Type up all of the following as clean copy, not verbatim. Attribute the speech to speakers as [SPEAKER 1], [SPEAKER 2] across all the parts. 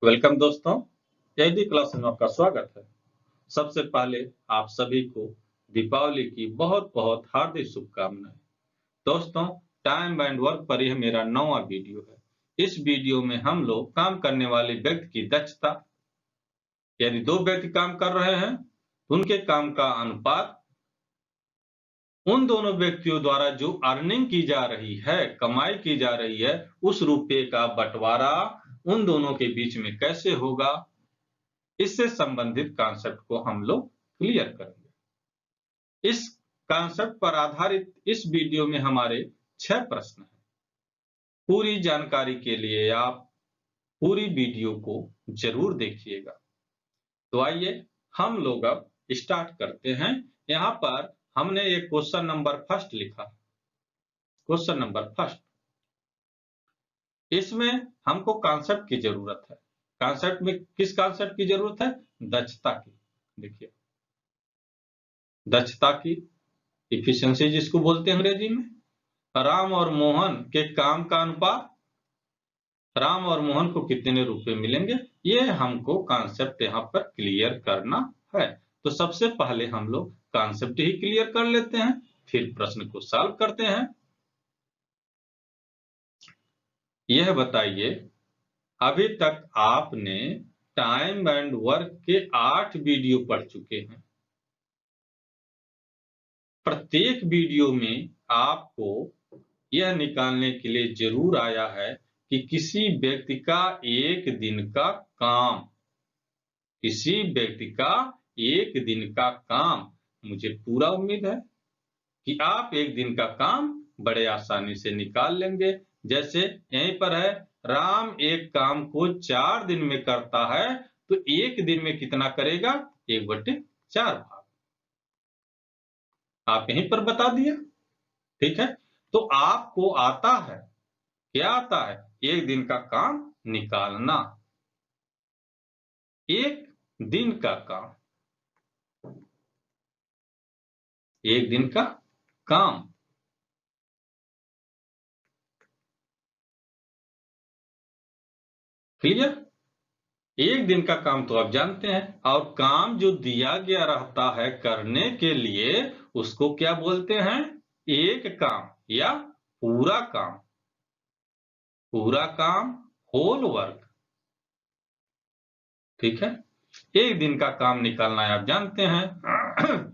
[SPEAKER 1] Welcome दोस्तों, AD class में आपका स्वागत है। सबसे पहले आप सभी को दीपावली की बहुत बहुत हार्दिक शुभकामनाएं। दोस्तों, टाइम एंड वर्क पर यह मेरा 9वां वीडियो है। इस वीडियो में हम लोग काम करने वाले व्यक्ति की दक्षता, यदि 2 व्यक्ति काम कर रहे हैं, उनके काम का अनुपात, उन दोनों व्यक्तियों द्वारा जो अर्निंग की जा रही है, कमाई की जा रही है, उस रुपये का बंटवारा उन दोनों के बीच में कैसे होगा, इससे संबंधित कॉन्सेप्ट को हम लोग क्लियर करेंगे। इस कॉन्सेप्ट पर आधारित इस वीडियो में हमारे 6 प्रश्न हैं। पूरी जानकारी के लिए आप पूरी वीडियो को जरूर देखिएगा। तो आइए हम लोग अब स्टार्ट करते हैं। यहाँ पर हमने एक क्वेश्चन नंबर फर्स्ट लिखा। क्वेश्चन नंबर फर्स्ट, इसमें हमको कॉन्सेप्ट की जरूरत है। कॉन्सेप्ट में किस कॉन्सेप्ट की जरूरत है? दक्षता की। देखिए, दक्षता की, इफिशियंसी जिसको बोलते हैं अंग्रेजी में। राम और मोहन के काम का अनुपात, राम और मोहन को कितने रुपए मिलेंगे, ये हमको कॉन्सेप्ट यहाँ पर क्लियर करना है। तो सबसे पहले हम लोग कॉन्सेप्ट ही क्लियर कर लेते हैं, फिर प्रश्न को सॉल्व करते हैं। यह बताइए, अभी तक आपने टाइम एंड वर्क के 8 वीडियो पढ़ चुके हैं। प्रत्येक वीडियो में आपको यह निकालने के लिए जरूर आया है कि किसी व्यक्ति का एक दिन का काम, किसी व्यक्ति का एक दिन का काम, मुझे पूरा उम्मीद है कि आप एक दिन का काम बड़े आसानी से निकाल लेंगे। जैसे यहीं पर है, राम एक काम को 4 दिन में करता है, तो एक दिन में कितना करेगा? 1/4 भाग। आप यहीं पर बता दिया, ठीक है। तो आपको आता है, क्या आता है? एक दिन का काम निकालना। एक दिन का काम, एक दिन का काम। क्लियर? एक दिन का काम तो आप जानते हैं, और काम जो दिया गया रहता है करने के लिए, उसको क्या बोलते हैं? एक काम या पूरा काम। पूरा काम, होल वर्क, ठीक है। एक दिन का काम निकालना है, आप जानते हैं।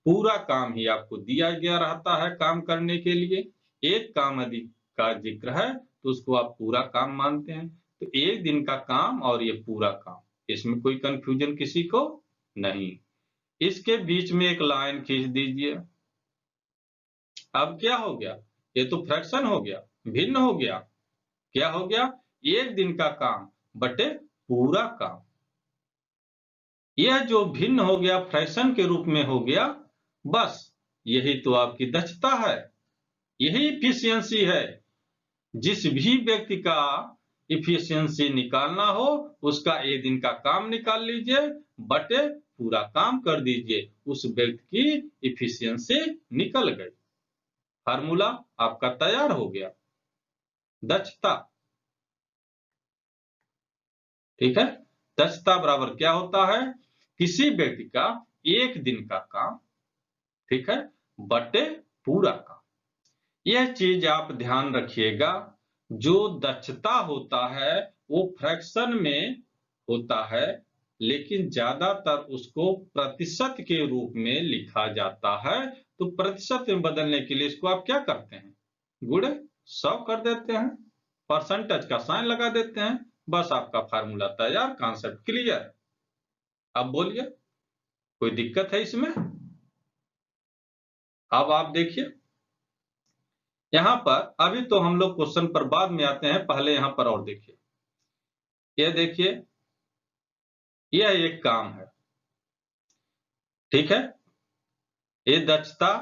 [SPEAKER 1] पूरा काम ही आपको दिया गया रहता है काम करने के लिए। एक काम यदि का जिक्र है तो उसको आप पूरा काम मानते हैं। तो एक दिन का काम और ये पूरा काम, इसमें कोई कंफ्यूजन किसी को नहीं। इसके बीच में एक लाइन खींच दीजिए। अब क्या हो गया? ये तो फ्रैक्शन हो गया, भिन्न हो गया। क्या हो गया? एक दिन का काम बटे पूरा काम। यह जो भिन्न हो गया, फ्रैक्शन के रूप में हो गया, बस यही तो आपकी दक्षता है, यही इफिशियंसी है। जिस भी व्यक्ति का इफिशियंसी निकालना हो, उसका एक दिन का काम निकाल लीजिए, बटे पूरा काम कर दीजिए, उस व्यक्ति की इफिशियंसी निकल गई। फार्मूला आपका तैयार हो गया, दक्षता। ठीक है, दक्षता बराबर क्या होता है? किसी व्यक्ति का एक दिन का काम, ठीक है, बटे पूरा काम। यह चीज आप ध्यान रखिएगा, जो दक्षता होता है वो फ्रैक्शन में होता है, लेकिन ज्यादातर उसको प्रतिशत के रूप में लिखा जाता है। तो प्रतिशत में बदलने के लिए इसको आप क्या करते हैं? गुणे 100 कर देते हैं, परसेंटेज का साइन लगा देते हैं, बस आपका फार्मूला तैयार, कॉन्सेप्ट क्लियर। अब बोलिए, कोई दिक्कत है इसमें? अब आप देखिए, यहां पर अभी तो हम लोग क्वेश्चन पर बाद में आते हैं, पहले यहां पर और देखिए। ये देखिए, यह एक काम है, ठीक है। ये दक्षता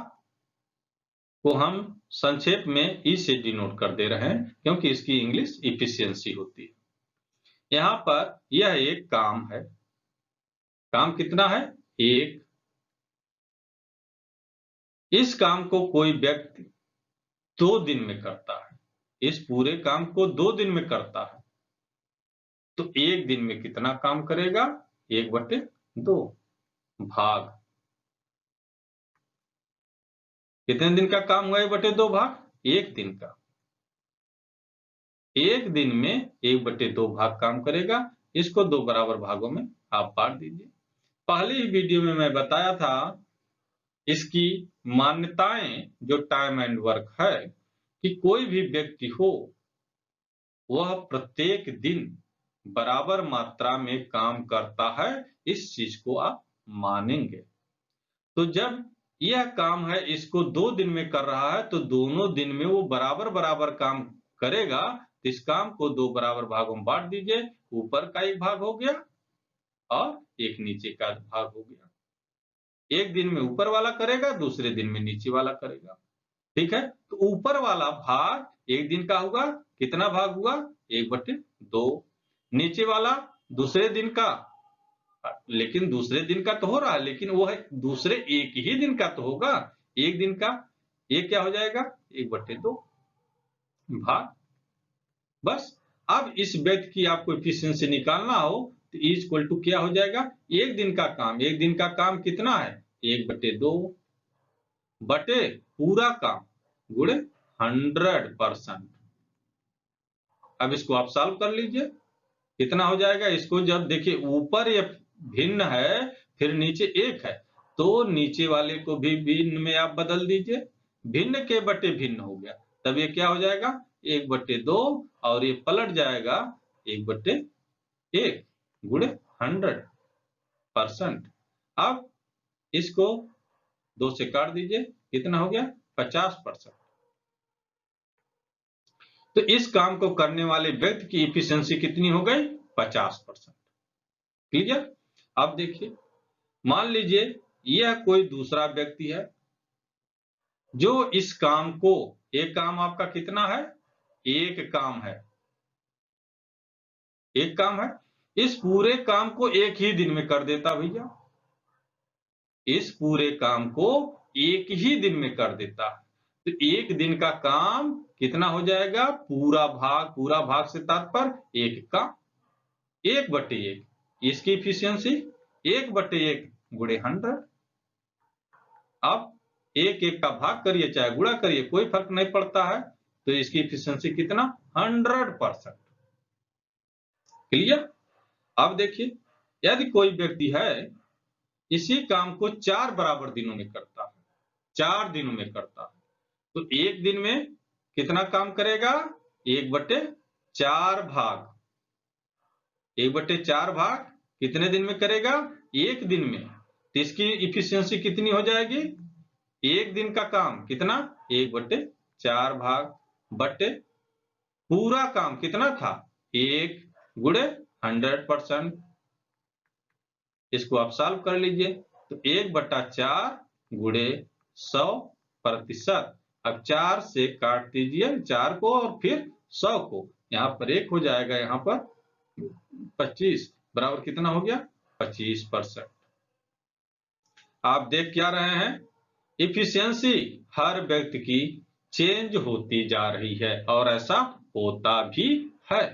[SPEAKER 1] को हम संक्षेप में ई से डिनोट कर दे रहे हैं, क्योंकि इसकी इंग्लिश इफिशियंसी होती है। यहां पर यह एक काम है। काम कितना है? एक। इस काम को कोई व्यक्ति 2 दिन में करता है, इस पूरे काम को 2 दिन में करता है। तो एक दिन में कितना काम करेगा? 1/2 भाग। कितने दिन का काम हुआ 1/2 भाग? एक दिन का। एक दिन में 1/2 भाग काम करेगा। इसको 2 बराबर भागों में आप बांट दीजिए। पहले ही वीडियो में मैं बताया था इसकी मान्यताएं जो टाइम एंड वर्क है कि कोई भी व्यक्ति हो वह प्रत्येक दिन बराबर मात्रा में काम करता है, इस चीज को आप मानेंगे। तो जब यह काम है इसको 2 दिन में कर रहा है तो दोनों दिन में वो बराबर बराबर काम करेगा। तो इस काम को 2 बराबर भागों में बांट दीजिए। ऊपर का एक भाग हो गया और एक नीचे का भाग हो गया। एक दिन में ऊपर वाला करेगा, दूसरे दिन में नीचे वाला करेगा। ठीक है, तो ऊपर वाला भाग एक दिन का होगा। कितना भाग हुआ? 1/2। नीचे वाला दूसरे दिन का, लेकिन दूसरे दिन का तो हो रहा है, लेकिन वो है दूसरे एक ही दिन का तो होगा। एक दिन का ये क्या हो जाएगा? 1/2 भाग। बस अब इस व्यक्ति की आपको एफिशिएंसी निकालना हो तो E इक्वल टू क्या हो जाएगा? एक दिन का काम। एक दिन का काम कितना है? 1/2 बटे पूरा काम गुणे 100%। अब इसको आप सॉल्व कर लीजिए। कितना हो जाएगा? इसको जब देखिए ऊपर ये भिन्न है फिर नीचे एक है तो नीचे वाले को भी भिन्न में आप बदल दीजिए। भिन्न के बटे भिन्न हो गया, तब ये क्या हो जाएगा? 1/2 और ये पलट जाएगा 1/1 गुणे 100%। अब इसको 2 से काट दीजिए। कितना हो गया? 50%। तो इस काम को करने वाले व्यक्ति की एफिशिएंसी कितनी हो गई? 50%। क्लियर? अब देखिए, मान लीजिए यह कोई दूसरा व्यक्ति है जो इस काम को, एक काम आपका कितना है? एक काम है, एक काम है। इस पूरे काम को एक ही दिन में कर देता भैया। इस पूरे काम को एक ही दिन में कर देता है। तो एक दिन का काम कितना हो जाएगा? पूरा भाग। पूरा भाग से तात्पर्य एक का 1/1। इसकी एफिशिएंसी 1/1 गुणे 100। अब एक एक का भाग करिए चाहे गुणा करिए, कोई फर्क नहीं पड़ता है। तो इसकी एफिशिएंसी कितना? 100%। क्लियर? अब देखिए, यदि कोई व्यक्ति है इसी काम को 4 बराबर दिनों में करता है, 4 दिनों में करता है, तो एक दिन में कितना काम करेगा? 1/4 भाग। 1/4 भाग कितने दिन में करेगा? एक दिन में। तो इसकी इफिशियंसी कितनी हो जाएगी? एक दिन का काम कितना? 1/4 भाग बटे पूरा काम कितना था? 1 गुणे 100%। इसको आप सॉल्व कर लीजिए। तो 1/4 गुणे 100%। अब 4 से काट दीजिए 4 को और फिर 100 को। यहाँ पर 1 हो जाएगा, यहाँ पर 25 बराबर कितना हो गया? 25%। आप देख क्या रहे हैं? इफिशियंसी हर व्यक्ति की चेंज होती जा रही है और ऐसा होता भी है।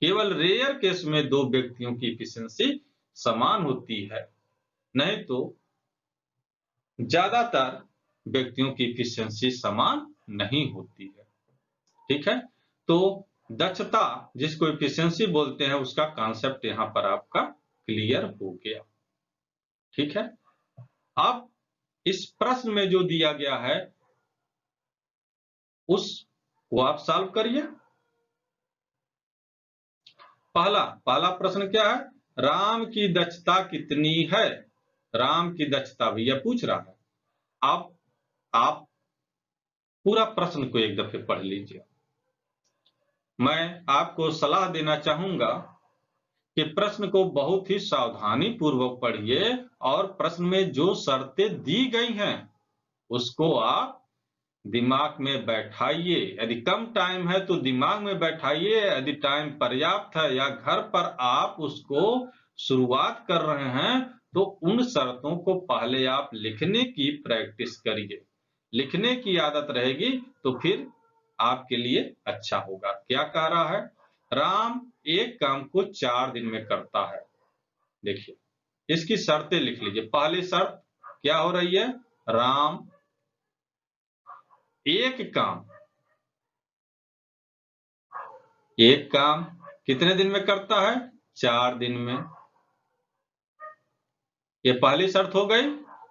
[SPEAKER 1] केवल रेयर केस में 2 व्यक्तियों की इफिशियंसी समान होती है, नहीं तो ज्यादातर व्यक्तियों की इफिशियंसी समान नहीं होती है। ठीक है, तो दक्षता जिसको इफिशियंसी बोलते हैं उसका कॉन्सेप्ट यहां पर आपका क्लियर हो गया। ठीक है, अब इस प्रश्न में जो दिया गया है उसको आप सॉल्व करिए। पहला प्रश्न क्या है? राम की दक्षता कितनी है? राम की दक्षता भैया पूछ रहा है। आप पूरा प्रश्न को एक दफे पढ़ लीजिए। मैं आपको सलाह देना चाहूंगा कि प्रश्न को बहुत ही सावधानी पूर्वक पढ़िए और प्रश्न में जो शर्तें दी गई हैं उसको आप दिमाग में बैठाइए। यदि कम टाइम है तो दिमाग में बैठाइए, यदि टाइम पर्याप्त है या घर पर आप उसको शुरुआत कर रहे हैं तो उन शर्तों को पहले आप लिखने की प्रैक्टिस करिए। लिखने की आदत रहेगी तो फिर आपके लिए अच्छा होगा। क्या कह रहा है? राम एक काम को 4 दिन में करता है। देखिए, इसकी शर्तें लिख लीजिए। पहली शर्त क्या हो रही है? राम एक काम कितने दिन में करता है? 4 दिन में। ये पहली शर्त हो गई।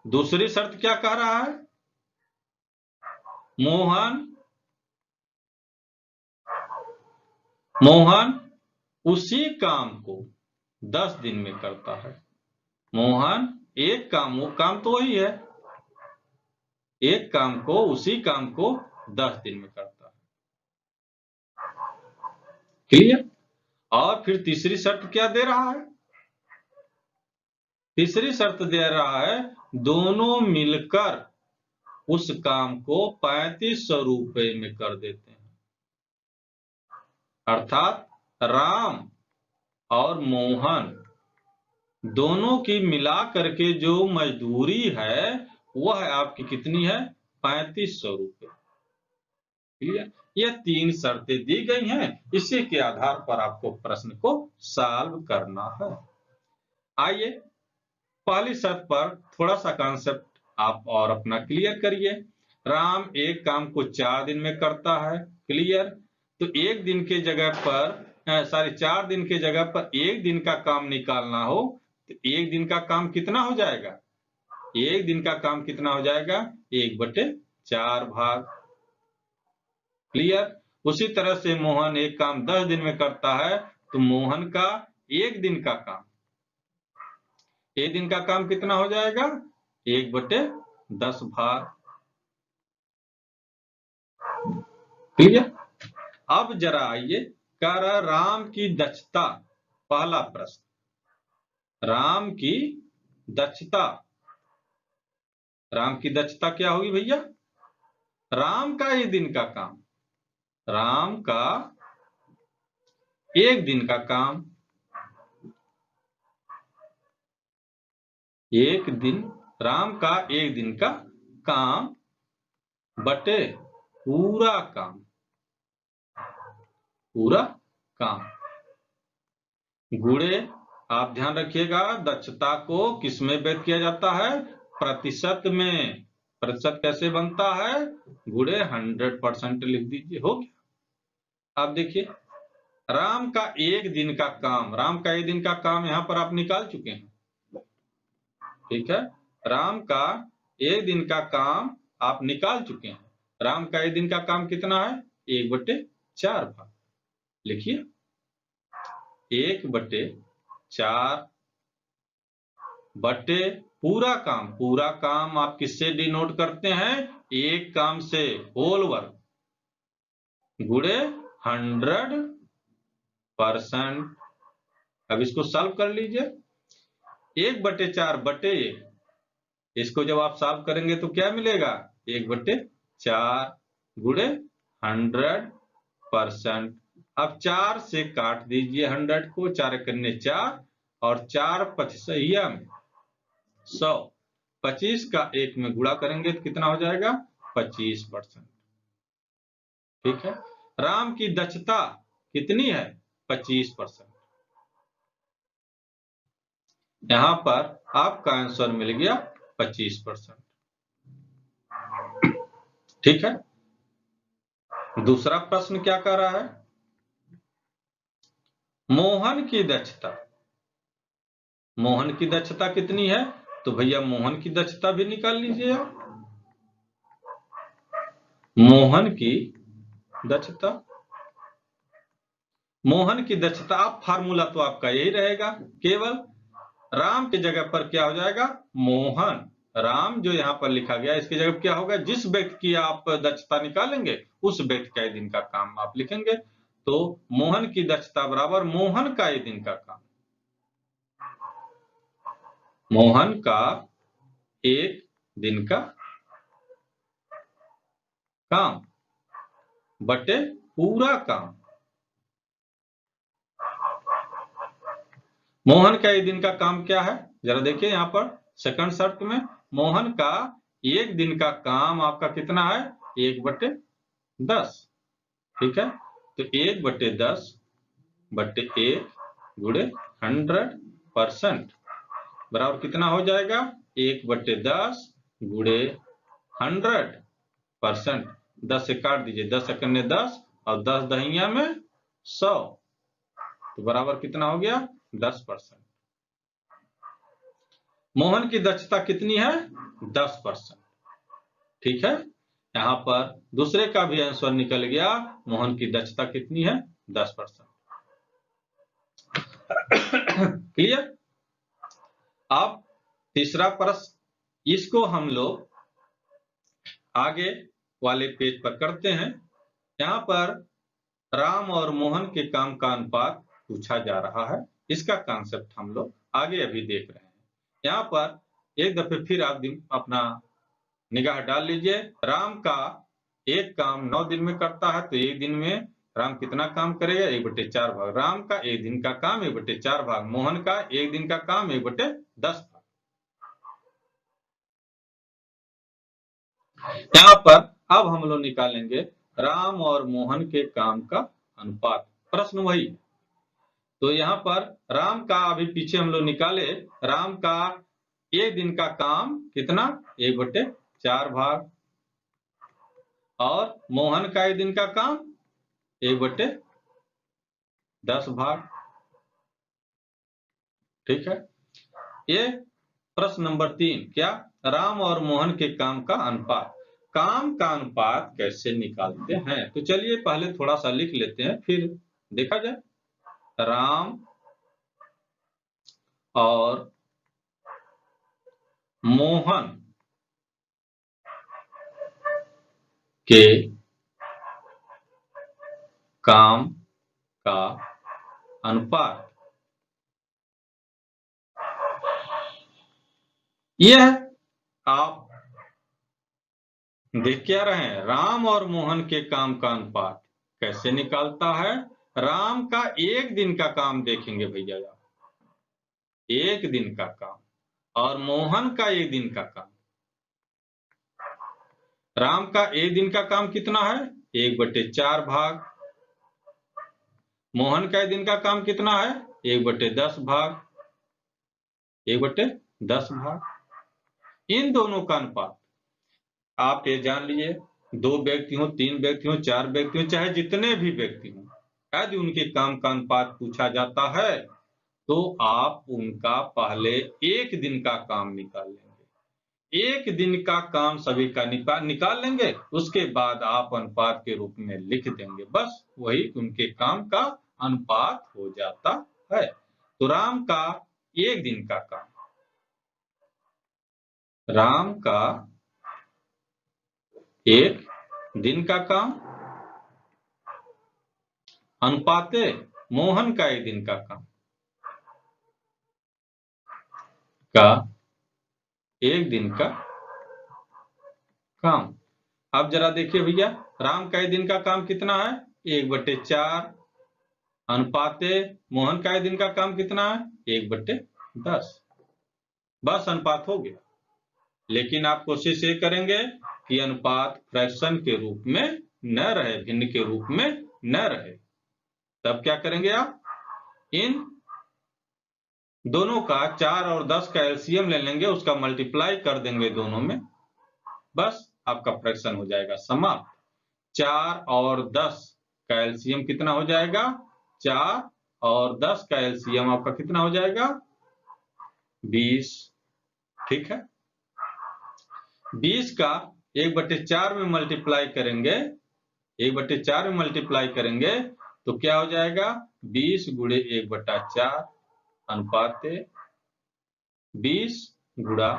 [SPEAKER 1] दूसरी शर्त क्या कह रहा है? मोहन उसी काम को 10 दिन में करता है। मोहन एक काम, वो काम तो वही है, एक काम को, उसी काम को 10 दिन में करता है। क्लियर? और फिर तीसरी शर्त क्या दे रहा है? तीसरी शर्त दे रहा है दोनों मिलकर उस काम को 3500 रुपए में कर देते हैं। अर्थात राम और मोहन दोनों की मिला करके जो मजदूरी है वह आपकी कितनी है? 3500 रुपए। क्लियर? ये 3 शर्तें दी गई हैं, इसी के आधार पर आपको प्रश्न को सॉल्व करना है। आइए पहली शर्त पर थोड़ा सा कॉन्सेप्ट आप और अपना क्लियर करिए। राम एक काम को 4 दिन में करता है। क्लियर? तो एक दिन के जगह पर 4 दिन के जगह पर एक दिन का काम निकालना हो तो एक दिन का काम कितना हो जाएगा? एक दिन का काम कितना हो जाएगा? 1/4 भाग। क्लियर? उसी तरह से मोहन एक काम 10 दिन में करता है तो मोहन का एक दिन का काम, एक दिन का काम कितना हो जाएगा? 1/10 भाग। क्लियर? अब जरा आइए कर राम की दक्षता। पहला प्रश्न, राम की दक्षता। राम की दक्षता क्या होगी भैया? राम का एक दिन का काम, राम का एक दिन का काम, एक दिन, राम का एक दिन का काम बटे पूरा काम, पूरा काम गुणे, आप ध्यान रखिएगा दक्षता को किस में व्यक्त किया जाता है? प्रतिशत में। प्रतिशत कैसे बनता है? गुणे 100% लिख दीजिए, हो गया। अब देखिए राम का एक दिन का काम, राम का एक दिन का काम यहां पर आप निकाल चुके हैं। ठीक है, राम का एक दिन का काम आप निकाल चुके हैं। राम का एक दिन का काम कितना है? 1/4 भाग। लिखिए 1/4 बटे पूरा काम। पूरा काम आप किससे डिनोट करते हैं? एक काम से, होल वर्क, गुणे 100%। अब इसको सॉल्व कर लीजिए। 1/4 बटे 1, इसको जब आप सॉल्व करेंगे तो क्या मिलेगा? 1/4 गुणे 100%। अब 4 से काट दीजिए 100 को, 4 करने 4 और 4 पचसहिया में 100, 25 का 1 में गुणा करेंगे तो कितना हो जाएगा? 25%। ठीक है, राम की दक्षता कितनी है? 25%। यहां पर आपका आंसर मिल गया 25%। ठीक है, दूसरा प्रश्न क्या कह रहा है? मोहन की दक्षता। मोहन की दक्षता कितनी है? तो भैया मोहन की दक्षता भी निकाल लीजिए आप। मोहन की दक्षता, मोहन की दक्षता, आप फार्मूला तो आपका यही रहेगा, केवल राम की जगह पर क्या हो जाएगा? मोहन। राम जो यहां पर लिखा गया इसकी जगह क्या होगा? जिस व्यक्ति की आप दक्षता निकालेंगे उस व्यक्ति का एक दिन का काम आप लिखेंगे। तो मोहन की दक्षता बराबर मोहन का एक दिन का काम, मोहन का एक दिन का काम बटे पूरा काम। मोहन का एक दिन का काम क्या है? जरा देखिए यहां पर सेकंड शर्त में मोहन का एक दिन का काम आपका कितना है? 1/10। ठीक है, तो 1/10 बटे 1 गुणे 100% बराबर कितना हो जाएगा? 1 बटे 10 गुणे 100%। 10 से काट दीजिए, 10 एकने 10 और 10 दहिया में 100, तो बराबर कितना हो गया? 10%। मोहन की दक्षता कितनी है? 10%। ठीक है, यहाँ पर दूसरे का भी आंसर निकल गया। मोहन की दक्षता कितनी है? 10%। क्लियर? अब तीसरा प्रश्न, इसको हम लोग आगे वाले पेज पर करते हैं। यहाँ पर राम और मोहन के काम का अनुपात पूछा जा रहा है। इसका कॉन्सेप्ट हम लोग आगे अभी देख रहे हैं। यहाँ पर एक दफे फिर आप अपना निगाह डाल लीजिए। राम का एक काम 9 दिन में करता है, तो एक दिन में राम कितना काम करेगा? 1/4 भाग। राम का एक दिन का काम 1/4 भाग, मोहन का एक दिन का काम 1/10 भाग। यहाँ पर अब हम लोग निकालेंगे राम और मोहन के काम का अनुपात। प्रश्न वही, तो यहाँ पर राम का अभी पीछे हम लोग निकाले। राम का एक दिन का काम कितना? 1/4 भाग, और मोहन का एक दिन का काम 1/10 भाग। ठीक है, ये प्रश्न नंबर 3। क्या? राम और मोहन के काम का अनुपात। काम का अनुपात कैसे निकालते हैं? तो चलिए पहले थोड़ा सा लिख लेते हैं, फिर देखा जाए। राम और मोहन के काम का अनुपात, यह आप देख क्या रहे हैं? राम और मोहन के काम का अनुपात कैसे निकालता है? राम का एक दिन का काम देखेंगे भैया, एक दिन का काम, और मोहन का एक दिन का काम। राम का एक दिन का काम कितना है? 1/4 भाग। मोहन का एक दिन का काम कितना है? 1/10 भाग। 1/10 भाग। इन दोनों का अनुपात आप ये जान लीजिए, 2 व्यक्ति हो, 3 व्यक्ति हो, 4 व्यक्ति हो, चाहे जितने भी व्यक्ति हो, यदि उनके काम का अनुपात पूछा जाता है तो आप उनका पहले एक दिन का काम निकाल लेंगे। एक दिन का काम सभी का निकाल लेंगे, उसके बाद आप अनुपात के रूप में लिख देंगे। बस वही उनके काम का अनुपात हो जाता है। तो राम का एक दिन का काम, राम का एक दिन का काम अनुपाते मोहन का एक दिन का काम का एक दिन का काम। अब जरा देखिए भैया, राम का एक दिन का काम कितना है? 1/4 अनुपाते मोहन का एक दिन का काम कितना है? 1/10। बस अनुपात हो गया। लेकिन आप कोशिश ये करेंगे कि अनुपात फ्रैक्शन के रूप में न रहे, भिन्न के रूप में न रहे। तब क्या करेंगे आप? इन दोनों का 4 और 10 का एलसीएम ले लेंगे, उसका मल्टीप्लाई कर देंगे दोनों में, बस आपका फ्रैक्शन हो जाएगा समाप्त। 4 और 10 का एलसीएम कितना हो जाएगा? 4 और 10 का एलसीएम आपका कितना हो जाएगा? 20। ठीक है, 20 का 1/4 में मल्टीप्लाई करेंगे, 1/4 में मल्टीप्लाई करेंगे तो क्या हो जाएगा? 20 गुणे 1/4 अनुपात 20 गुणा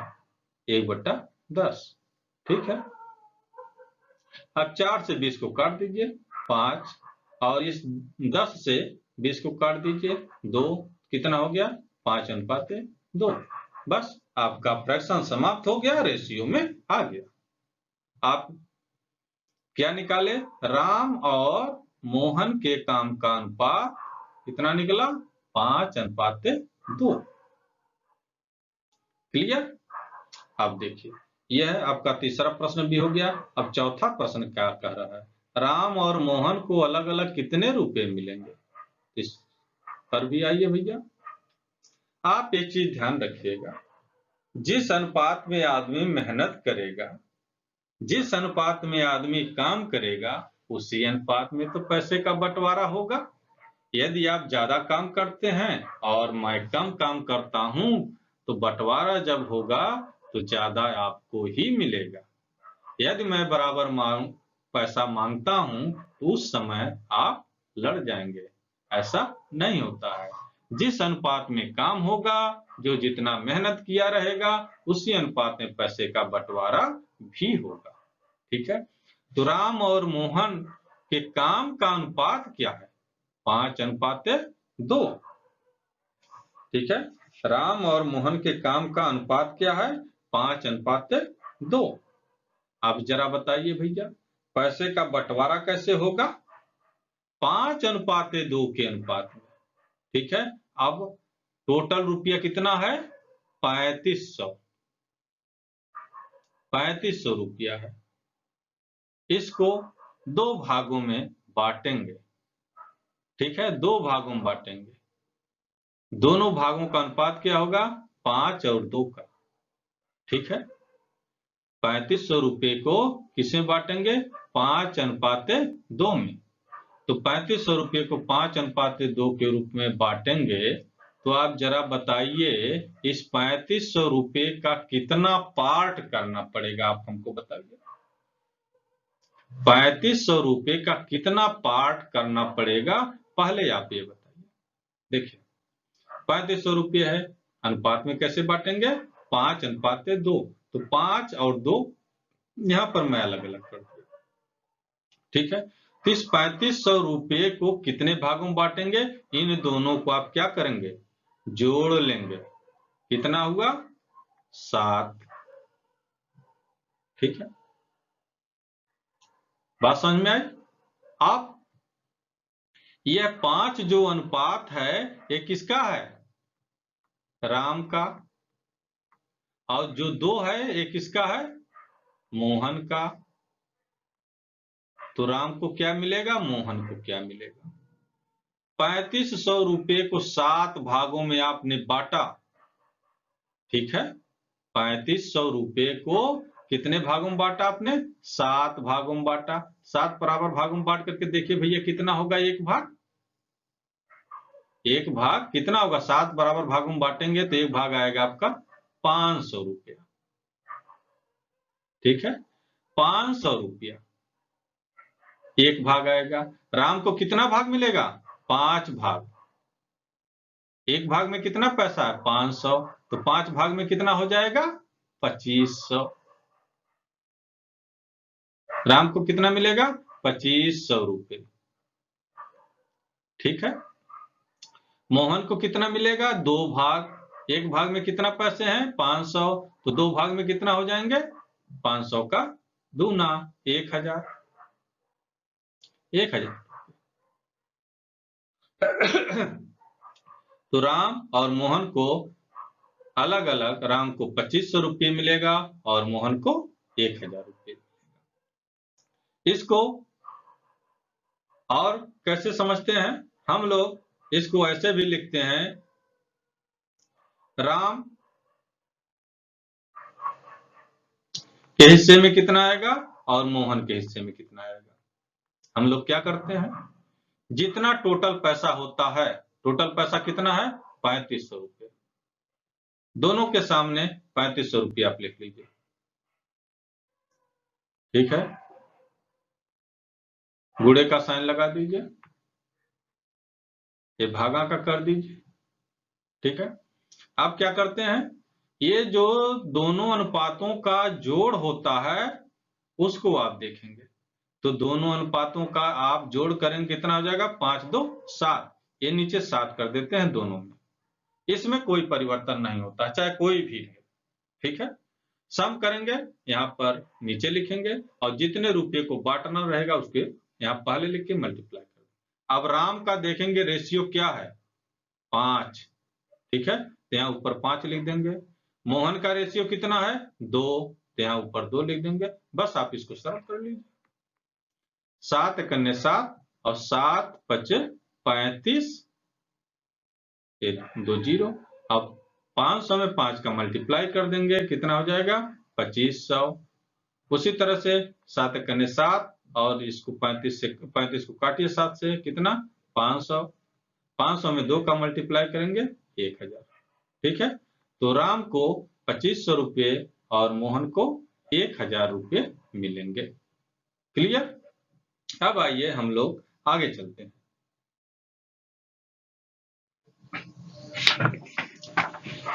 [SPEAKER 1] 1/10। ठीक है, अब 4 से 20 को काट दीजिए, 5, और इस 10 से 20 को काट दीजिए, 2। कितना हो गया? 5 अनुपात 2। बस आपका फ्रैक्शन समाप्त हो गया, रेशियो में आ गया। आप क्या निकाले? राम और मोहन के काम का अनुपात कितना निकला? 5/2। क्लियर? अब देखिए, यह आपका तीसरा प्रश्न भी हो गया। अब चौथा प्रश्न क्या कह रहा है? राम और मोहन को अलग अलग कितने रुपए मिलेंगे? इस पर भी आइए भैया, आप एक चीज ध्यान रखिएगा, जिस अनुपात में आदमी मेहनत करेगा, जिस अनुपात में आदमी काम करेगा, उसी अनुपात में तो पैसे का बंटवारा होगा। यदि आप ज्यादा काम करते हैं और मैं कम काम करता हूं, तो बंटवारा जब होगा तो ज्यादा आपको ही मिलेगा। यदि मैं बराबर पैसा मांगता हूं, तो उस समय आप लड़ जाएंगे। ऐसा नहीं होता है। जिस अनुपात में काम होगा, जो जितना मेहनत किया रहेगा, उसी अनुपात में पैसे का बंटवारा भी होगा। ठीक है, तो राम और मोहन के काम का अनुपात क्या है? 5:2। ठीक है, राम और मोहन के काम का अनुपात क्या है? 5:2। अब जरा बताइए भैया, पैसे का बंटवारा कैसे होगा? 5:2 के अनुपात में। ठीक है, अब टोटल रुपया कितना है? 3500। 3500 रुपया है। इसको 2 भागों में बांटेंगे। ठीक है, 2 भागों में बांटेंगे। दोनों भागों का अनुपात क्या होगा? 5 और 2 का। ठीक है, 3500 रुपये को किसमें बांटेंगे? 5:2 में। तो 3500 रुपये को 5:2 के रूप में बांटेंगे। तो आप जरा बताइए, इस 3500 रुपये का कितना पार्ट करना पड़ेगा? आप हमको बताइए, 3500 रुपये का कितना पार्ट करना पड़ेगा? पहले आप ये बताइए। देखिए, 3500 रुपये है, अनुपात में कैसे बांटेंगे? 5:2। तो 5 और 2 यहां पर मैं अलग अलग कर दिया। ठीक है, तो इस 3500 रुपये को कितने भागों में बांटेंगे? इन दोनों को आप क्या करेंगे? जोड़ लेंगे। कितना हुआ? 7। ठीक है, बात समझ में आई? आप यह 5 जो अनुपात है, ये किसका है? राम का। और जो 2 है, ये किसका है? मोहन का। तो राम को क्या मिलेगा? मोहन को क्या मिलेगा? 3500 रुपये को 7 भागों में आपने बांटा। ठीक है, 3500 रुपये को कितने भागों में बांटा आपने? 7 भागों में बांटा। 7 बराबर भागों में बांट करके देखिए भैया, कितना होगा एक भाग? एक भाग कितना होगा? 7 बराबर भागों में बांटेंगे तो एक भाग आएगा आपका 500 रुपया। ठीक है, 500 रुपया एक भाग आएगा। राम को कितना भाग मिलेगा? 5 भाग। एक भाग में कितना पैसा है? 500। तो 5 भाग में कितना हो जाएगा? 2500। राम को कितना मिलेगा? 2500 रुपये। ठीक है, मोहन को कितना मिलेगा? 2 भाग। एक भाग में कितना पैसे हैं? 500। तो 2 भाग में कितना हो जाएंगे? 500 का दूना, 1000। 1000। तो राम और मोहन को अलग अलग, राम को 2500 रुपये मिलेगा और मोहन को 1000 रुपये। इसको और कैसे समझते हैं हम लोग? इसको ऐसे भी लिखते हैं, राम के हिस्से में कितना आएगा और मोहन के हिस्से में कितना आएगा। हम लोग क्या करते हैं, जितना टोटल पैसा होता है, टोटल पैसा कितना है? 3500 रुपये। दोनों के सामने 3500 रुपये आप लिख लीजिए। ठीक है, गुणे का साइन लगा दीजिए, ये भागा का कर दीजिए। ठीक है, अब क्या करते हैं, ये जो दोनों अनुपातों का जोड़ होता है, उसको आप देखेंगे। तो दोनों अनुपातों का आप जोड़ करेंगे, कितना हो जाएगा? 5 2 7। ये नीचे 7 कर देते हैं दोनों में। इसमें कोई परिवर्तन नहीं होता, चाहे कोई भी है। ठीक है, सम करेंगे, यहाँ पर नीचे लिखेंगे और जितने रुपये को बांटना रहेगा उसके यहाँ पहले लिख के मल्टीप्लाई कर। अब राम का देखेंगे रेशियो क्या है? 5। ठीक है, तो यहाँ ऊपर 5 लिख देंगे। मोहन का रेशियो कितना है? 2। तो यहाँ ऊपर 2 लिख देंगे। बस आप इसको सरल कर लीजिए। 7 × 7 और 7 × 5 = 35। ये 2 जीरो। अब 500 में 5 का मल्टीप्लाई कर देंगे, कितना हो जाएगा 2500। उसी तरह से 7 कने 7 और इसको 35 को काटिए 7 से, कितना 500। 500 में 2 का मल्टीप्लाई करेंगे 1000। ठीक है, तो राम को 2500 रुपये और मोहन को 1000 रुपये मिलेंगे। क्लियर? अब आइए हम लोग आगे चलते हैं।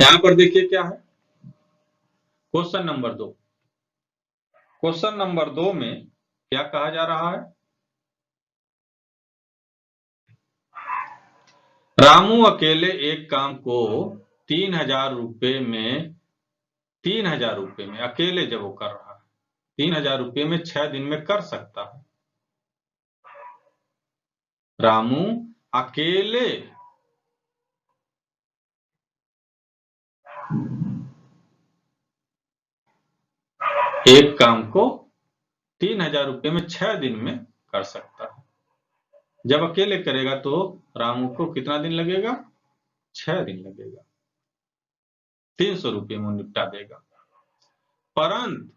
[SPEAKER 1] यहां पर देखिए क्या है, क्वेश्चन नंबर 2। क्वेश्चन नंबर 2 में क्या कहा जा रहा है, रामू अकेले एक काम को 3000 रुपये में 3000 रुपये में अकेले जब वो कर रहा है, 3000 रुपये में 6 दिन में कर सकता है। रामू अकेले एक काम को 3000 रुपये में 6 दिन में कर सकता है। जब अकेले करेगा तो रामू को कितना दिन लगेगा, 6 दिन लगेगा। 300 रुपये में निपटा देगा। परंतु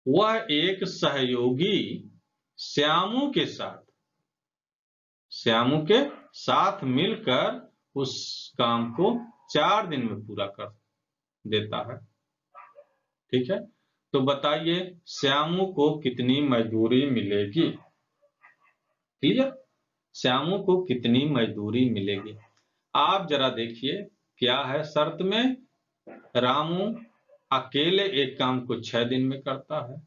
[SPEAKER 1] वह एक सहयोगी श्यामू के साथ मिलकर उस काम को 4 दिन में पूरा कर देता है। ठीक है, तो बताइए श्यामू को कितनी मजदूरी मिलेगी। क्लियर? श्यामू को कितनी मजदूरी मिलेगी। आप जरा देखिए क्या है शर्त में, रामू अकेले एक काम को 6 दिन में करता है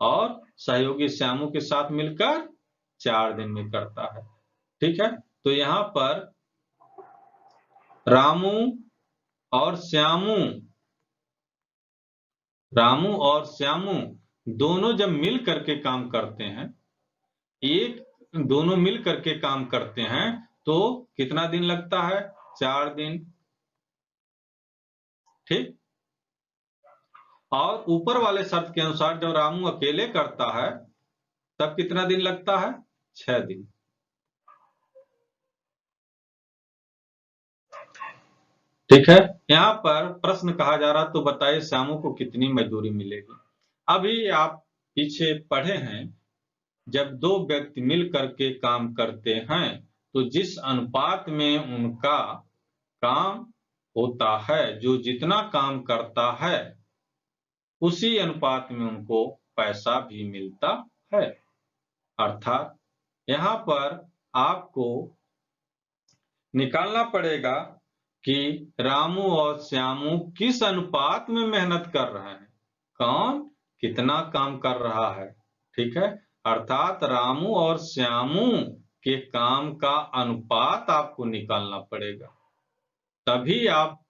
[SPEAKER 1] और सहयोगी श्यामू के साथ मिलकर 4 दिन में करता है। ठीक है, तो यहां पर रामू और श्यामू दोनों जब मिल करके काम करते हैं, दोनों मिल करके काम करते हैं तो कितना दिन लगता है, 4 दिन। ठीक, और ऊपर वाले शर्त के अनुसार जब रामू अकेले करता है तब कितना दिन लगता है, 6 दिन। ठीक है, यहाँ पर प्रश्न कहा जा रहा तो बताइए श्यामू को कितनी मजदूरी मिलेगी। अभी आप पीछे पढ़े हैं, जब 2 व्यक्ति मिल करके काम करते हैं तो जिस अनुपात में उनका काम होता है, जो जितना काम करता है उसी अनुपात में उनको पैसा भी मिलता है। अर्थात यहाँ पर आपको निकालना पड़ेगा कि रामू और श्यामू किस अनुपात में मेहनत कर रहे हैं, कौन कितना काम कर रहा है। ठीक है, अर्थात रामू और श्यामू के काम का अनुपात आपको निकालना पड़ेगा, तभी आप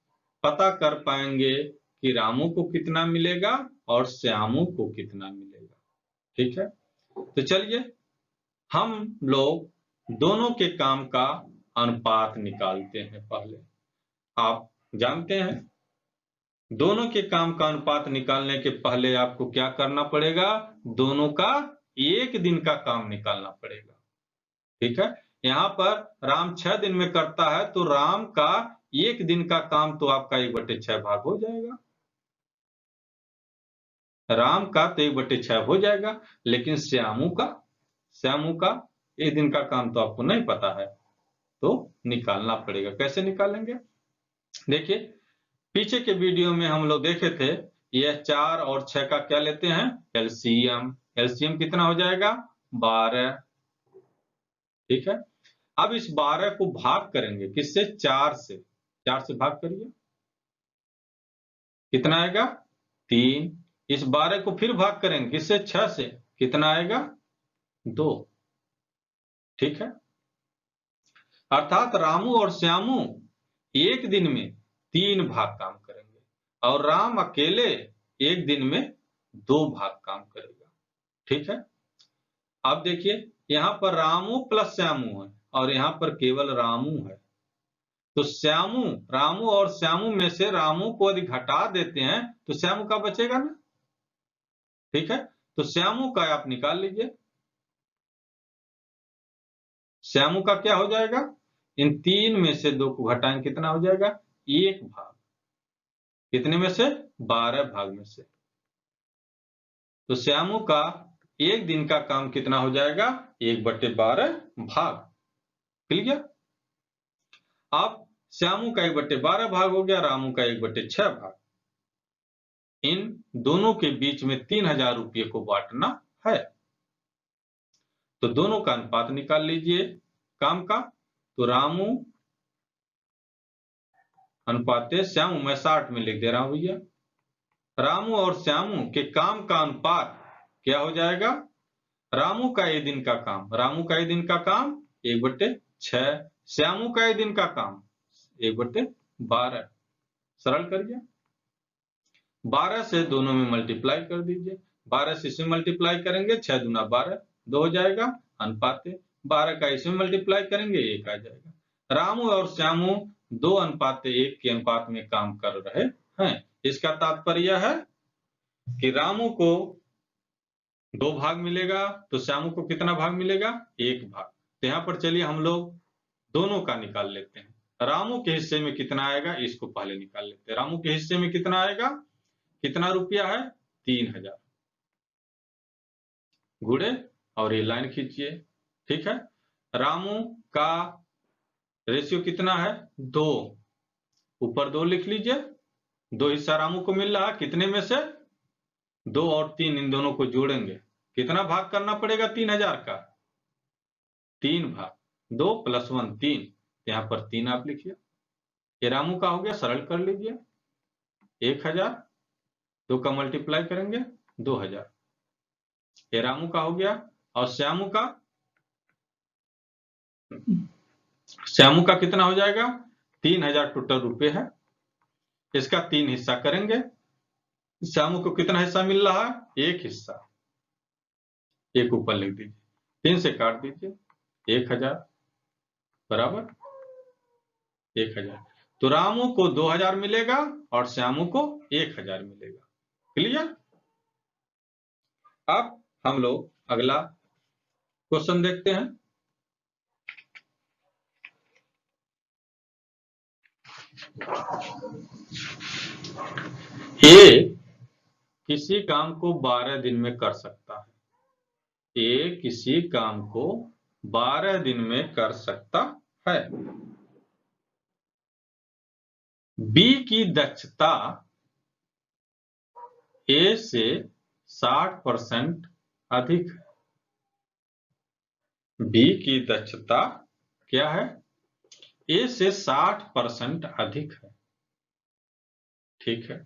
[SPEAKER 1] पता कर पाएंगे कि रामू को कितना मिलेगा और श्यामू को कितना मिलेगा। ठीक है, तो चलिए हम लोग दोनों के काम का अनुपात निकालते हैं। पहले आप जानते हैं दोनों के काम का अनुपात निकालने के पहले आपको क्या करना पड़ेगा, दोनों का 1 दिन का काम निकालना पड़ेगा। ठीक है, यहाँ पर राम 6 दिन में करता है तो राम का 1 दिन का काम तो आपका 1/6 भाग हो जाएगा। राम का तो 1/6 हो जाएगा, लेकिन श्यामू का 1 दिन का काम तो आपको नहीं पता है, तो निकालना पड़ेगा। कैसे निकालेंगे, देखिए पीछे के वीडियो में हम लोग देखे थे, यह 4 और 6 का क्या लेते हैं, एलसीएम। एलसीएम कितना हो जाएगा, 12। ठीक है, अब इस 12 को भाग करेंगे किससे, 4 से। 4 से भाग करिए, कितना आएगा, 3। इस 12 को फिर भाग करेंगे किससे, 6 से, कितना आएगा, 2। ठीक है, अर्थात रामू और श्यामू 1 दिन में 3 भाग काम करेंगे और राम अकेले 1 दिन में 2 भाग काम करेगा। ठीक है, अब देखिए यहाँ पर रामू प्लस श्यामू है और यहाँ पर केवल रामू है, तो रामू और श्यामू में से रामू को यदि घटा देते हैं तो श्यामू का बचेगा ना। ठीक है, तो श्यामू का आप निकाल लीजिए। श्यामू का क्या हो जाएगा, इन 3 में से 2 को घटाएं कितना हो जाएगा? 1 भाग। कितने में से? 12 भाग में से। तो श्यामू का एक दिन का काम कितना हो जाएगा? 1/12 भाग। क्लियर? अब श्यामू का 1/12 भाग हो गया, रामू का 1/6 भाग। इन दोनों के बीच में 3000 रुपये को बांटना है। तो दोनों का अनुपात निकाल लीजिए काम का। तो रामू अनुपात श्यामू, मैं 60 में लिख दे रहा हूं भैया। रामू और श्यामू के काम का अनुपात क्या हो जाएगा? रामू का एक दिन का काम, रामू का एक दिन का काम 1/6, श्यामू का एक दिन का काम 1/12। सरल करिए। 12 से दोनों में मल्टीप्लाई कर दीजिए। 12 से इसमें मल्टीप्लाई करेंगे, 6 दूना 12, 2 हो जाएगा। अनुपात 12 का इसमें मल्टीप्लाई करेंगे, 1 आ जाएगा। रामू और श्यामू 2:1 के अनुपात में काम कर रहे हैं। इसका तात्पर्य है कि रामू को 2 भाग मिलेगा, तो श्यामू को कितना भाग मिलेगा? 1 भाग। तो यहाँ पर चलिए हम लोग दोनों का निकाल लेते हैं। रामू के हिस्से में कितना आएगा, इसको पहले निकाल लेते हैं। रामू के हिस्से में कितना आएगा? कितना रुपया है? 3000। गुड़े और ये लाइन खींचिए। ठीक है। रामू का रेशियो कितना है? 2। ऊपर 2 लिख लीजिए। 2 हिस्सा रामू को मिल रहा है, कितने में से? 2 और 3, इन दोनों को जोड़ेंगे। कितना भाग करना पड़ेगा 3000 का? 3 भाग। 2 + 1 3। यहाँ पर 3 आप लिखिए। ये रामू का हो गया, सरल कर लीजिए। 1000, 2 का मल्टीप्लाई करेंगे 2000। ये रामू का हो गया। और श्यामू का? श्यामू का कितना हो जाएगा? 3000 टोटल रुपए है। इसका 3 हिस्सा करेंगे। श्यामू को कितना हिस्सा मिल रहा है? 1 हिस्सा। 1 ऊपर लिख दीजिए, 3 से काट दीजिए। 1000 बराबर 1000। तो रामू को 2000 मिलेगा और श्यामू को 1000 मिलेगा। क्लियर? अब हम लोग अगला क्वेश्चन देखते हैं। ए किसी काम को 12 दिन में कर सकता है। ए किसी काम को 12 दिन में कर सकता है। बी की दक्षता ए से 60% अधिक है। बी की दक्षता क्या है? ए से 60% अधिक है। ठीक है।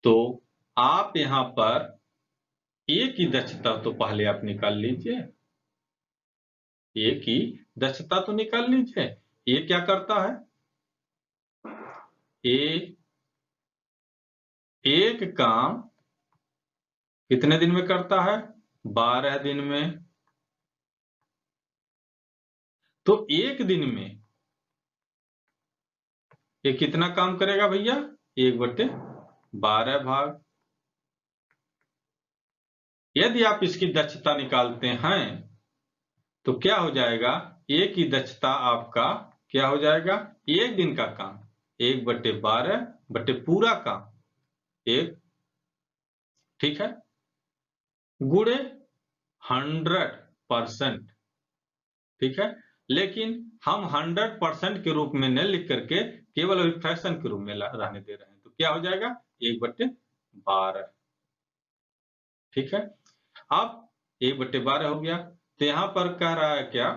[SPEAKER 1] तो आप यहां पर ए की दक्षता तो पहले आप निकाल लीजिए। ए की दक्षता तो निकाल लीजिए। ए क्या करता है? ए एक काम कितने दिन में करता है? 12 दिन में। तो एक दिन में ये कितना काम करेगा भैया? 1/12 भाग। यदि आप इसकी दक्षता निकालते हैं तो क्या हो जाएगा? ए की दक्षता आपका क्या हो जाएगा? एक दिन का काम 1/12 बटे पूरा काम 1। ठीक है। गुणे 100%। ठीक है। लेकिन हम 100% के रूप में न लिख करके केवल अभी फ्रैक्शन के रूप में रहने दे रहे हैं। तो क्या हो जाएगा? 1/12। ठीक है। अब 1/12 हो गया। तो यहां पर कह रहा है क्या?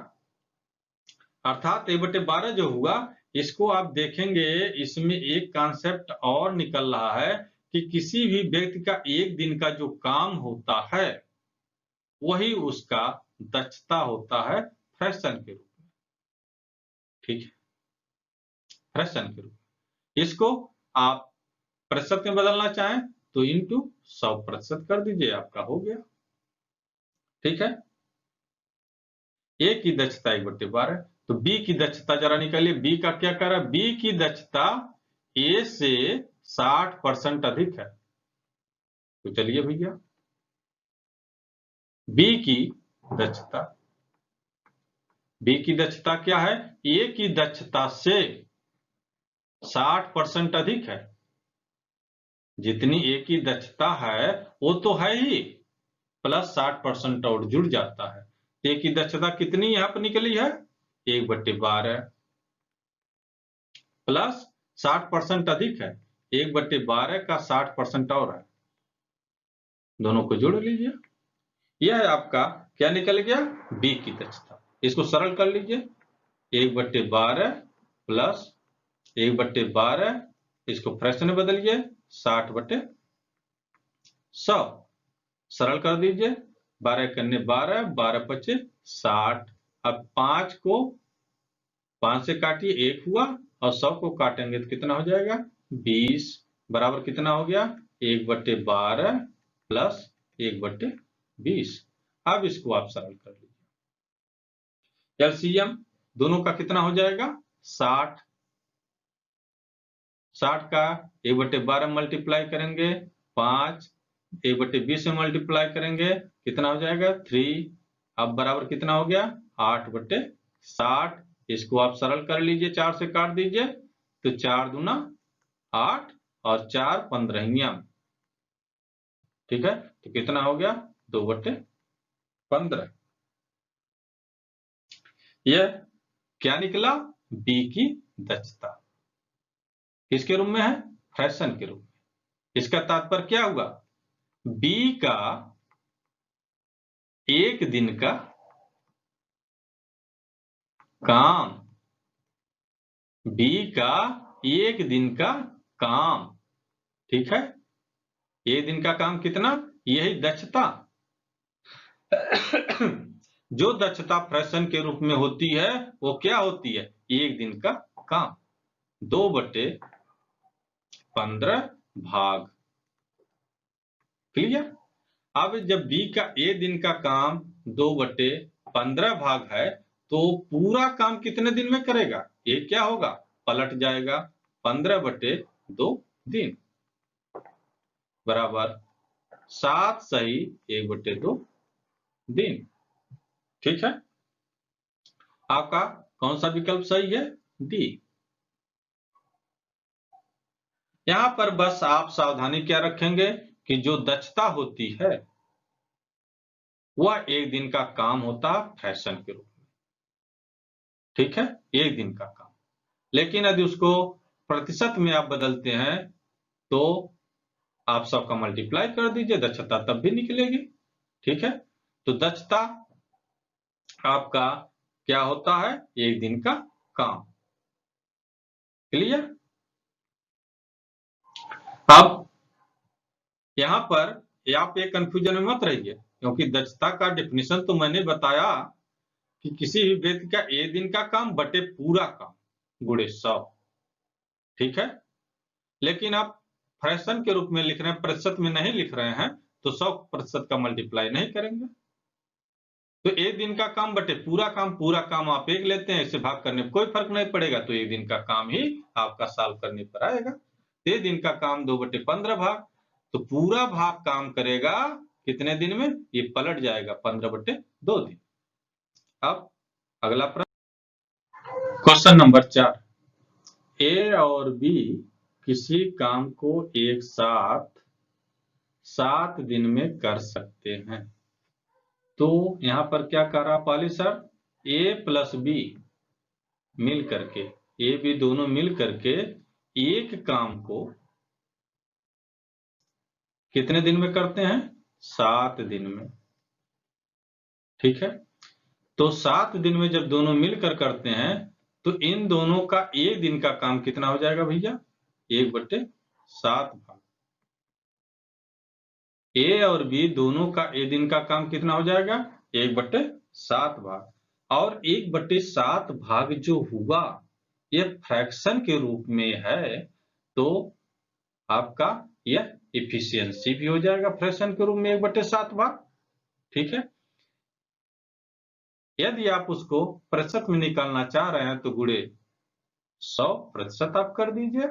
[SPEAKER 1] अर्थात 1/12 जो हुआ, इसको आप देखेंगे, इसमें एक कॉन्सेप्ट और निकल रहा है कि किसी भी व्यक्ति का एक दिन का जो काम होता है वही उसका दक्षता होता है फ्रैक्शन के रूप में। ठीक है। फ्रैक्शन के रूप में इसको आप प्रतिशत में बदलना चाहें तो इंटू 100% कर दीजिए, आपका हो गया। ठीक है। ए की दक्षता 1/12। तो बी की दक्षता जरा निकालिए। बी का क्या कर रहा है? बी की दक्षता ए से 60% अधिक है। तो चलिए भैया, बी की दक्षता बी की दक्षता क्या है? ए की दक्षता से 60% अधिक है। जितनी ए की दक्षता है वो तो है ही, प्लस 60% और जुड़ जाता है। ए की दक्षता कितनी यहाँ पर निकली है? 1/12 प्लस 60% अधिक है। 1/12 का 60% और है, दोनों को जोड़ लीजिए। यह है आपका क्या निकल गया? बी की दक्षता। इसको सरल कर लीजिए। 1/12 प्लस 1/12, इसको फ्रैक्शन में बदलिए 60/100। सरल कर दीजिए। 12 करने 12, 12 पचे 60। अब 5 को 5 से काटिए, 1 हुआ, और 100 को काटेंगे तो कितना हो जाएगा? 20 बराबर कितना हो गया? 1/12 प्लस 1/20। अब इसको आप सरल कर लीजिए। एलसीएम दोनों का कितना हो जाएगा? 60। 60 का 1/12 मल्टीप्लाई करेंगे 5, 1/20 में मल्टीप्लाई करेंगे कितना हो जाएगा? 3। अब बराबर कितना हो गया? 8/60। इसको आप सरल कर लीजिए, 4 से काट दीजिए तो 4 दूना 8 और 4 15। ठीक है, तो कितना हो गया? 2/15। यह क्या निकला? बी की दक्षता। किसके रूप में है? फ्रैक्शन के रूप में। इसका तात्पर्य क्या हुआ? बी का एक दिन का काम, बी का एक दिन का काम, ठीक है। एक दिन का काम कितना? यही दक्षता। जो दक्षता फ्रैक्शन के रूप में होती है वो क्या होती है? एक दिन का काम। 2/15 भाग। क्लियर? अब जब बी का एक दिन का काम 2/15 भाग है तो पूरा काम कितने दिन में करेगा? ये क्या होगा? पलट जाएगा। 15/2 दिन बराबर 7 सही 1/2 दिन। ठीक है, आपका कौन सा विकल्प सही है? डी। यहां पर बस आप सावधानी क्या रखेंगे कि जो दक्षता होती है वह एक दिन का काम होता है फ्रैक्शन के रूप में। ठीक है, एक दिन का काम। लेकिन यदि उसको प्रतिशत में आप बदलते हैं तो आप सबका मल्टीप्लाई कर दीजिए, दक्षता तब भी निकलेगी। ठीक है, तो दक्षता आपका क्या होता है? एक दिन का काम। क्लियर? अब यहां पर आप एक कंफ्यूजन में मत रहिए, क्योंकि दक्षता का डेफिनेशन तो मैंने बताया कि किसी भी व्यक्ति का एक दिन का काम बटे पूरा काम गुणे 100। ठीक है, लेकिन आप फ्रैक्शन के रूप में लिख रहे हैं, प्रतिशत में नहीं लिख रहे हैं, तो 100% का मल्टीप्लाई नहीं करेंगे। तो एक दिन का काम बटे पूरा काम, पूरा काम आप एक लेते हैं, इसे भाग करने में कोई फर्क नहीं पड़ेगा, तो एक दिन का काम ही आपका सॉल्व करने पर आएगा। एक दिन का काम 2/15 भाग, तो पूरा भाग काम करेगा कितने दिन में? ये पलट जाएगा 15/2 दिन। अब अगला प्रश्न, क्वेश्चन नंबर 4। ए और बी किसी काम को एक साथ 7 दिन में कर सकते हैं। तो यहां पर क्या कर रहा पाली सर? ए प्लस बी मिल करके, ए बी दोनों मिल करके एक काम को कितने दिन में करते हैं? 7 दिन में। ठीक है, तो 7 दिन में जब दोनों मिलकर करते हैं तो इन दोनों का एक दिन का काम कितना हो जाएगा भैया? 1/7 भाग। ए और बी दोनों का एक दिन का काम कितना हो जाएगा? 1/7 भाग। और 1/7 भाग जो हुआ ये फ्रैक्शन के रूप में है, तो आपका यह इफिशियंसी भी हो जाएगा फ्रैक्शन के रूप में 1/7 भाग। ठीक है, यदि आप उसको प्रतिशत में निकालना चाह रहे हैं तो गुणे 100% आप कर दीजिए।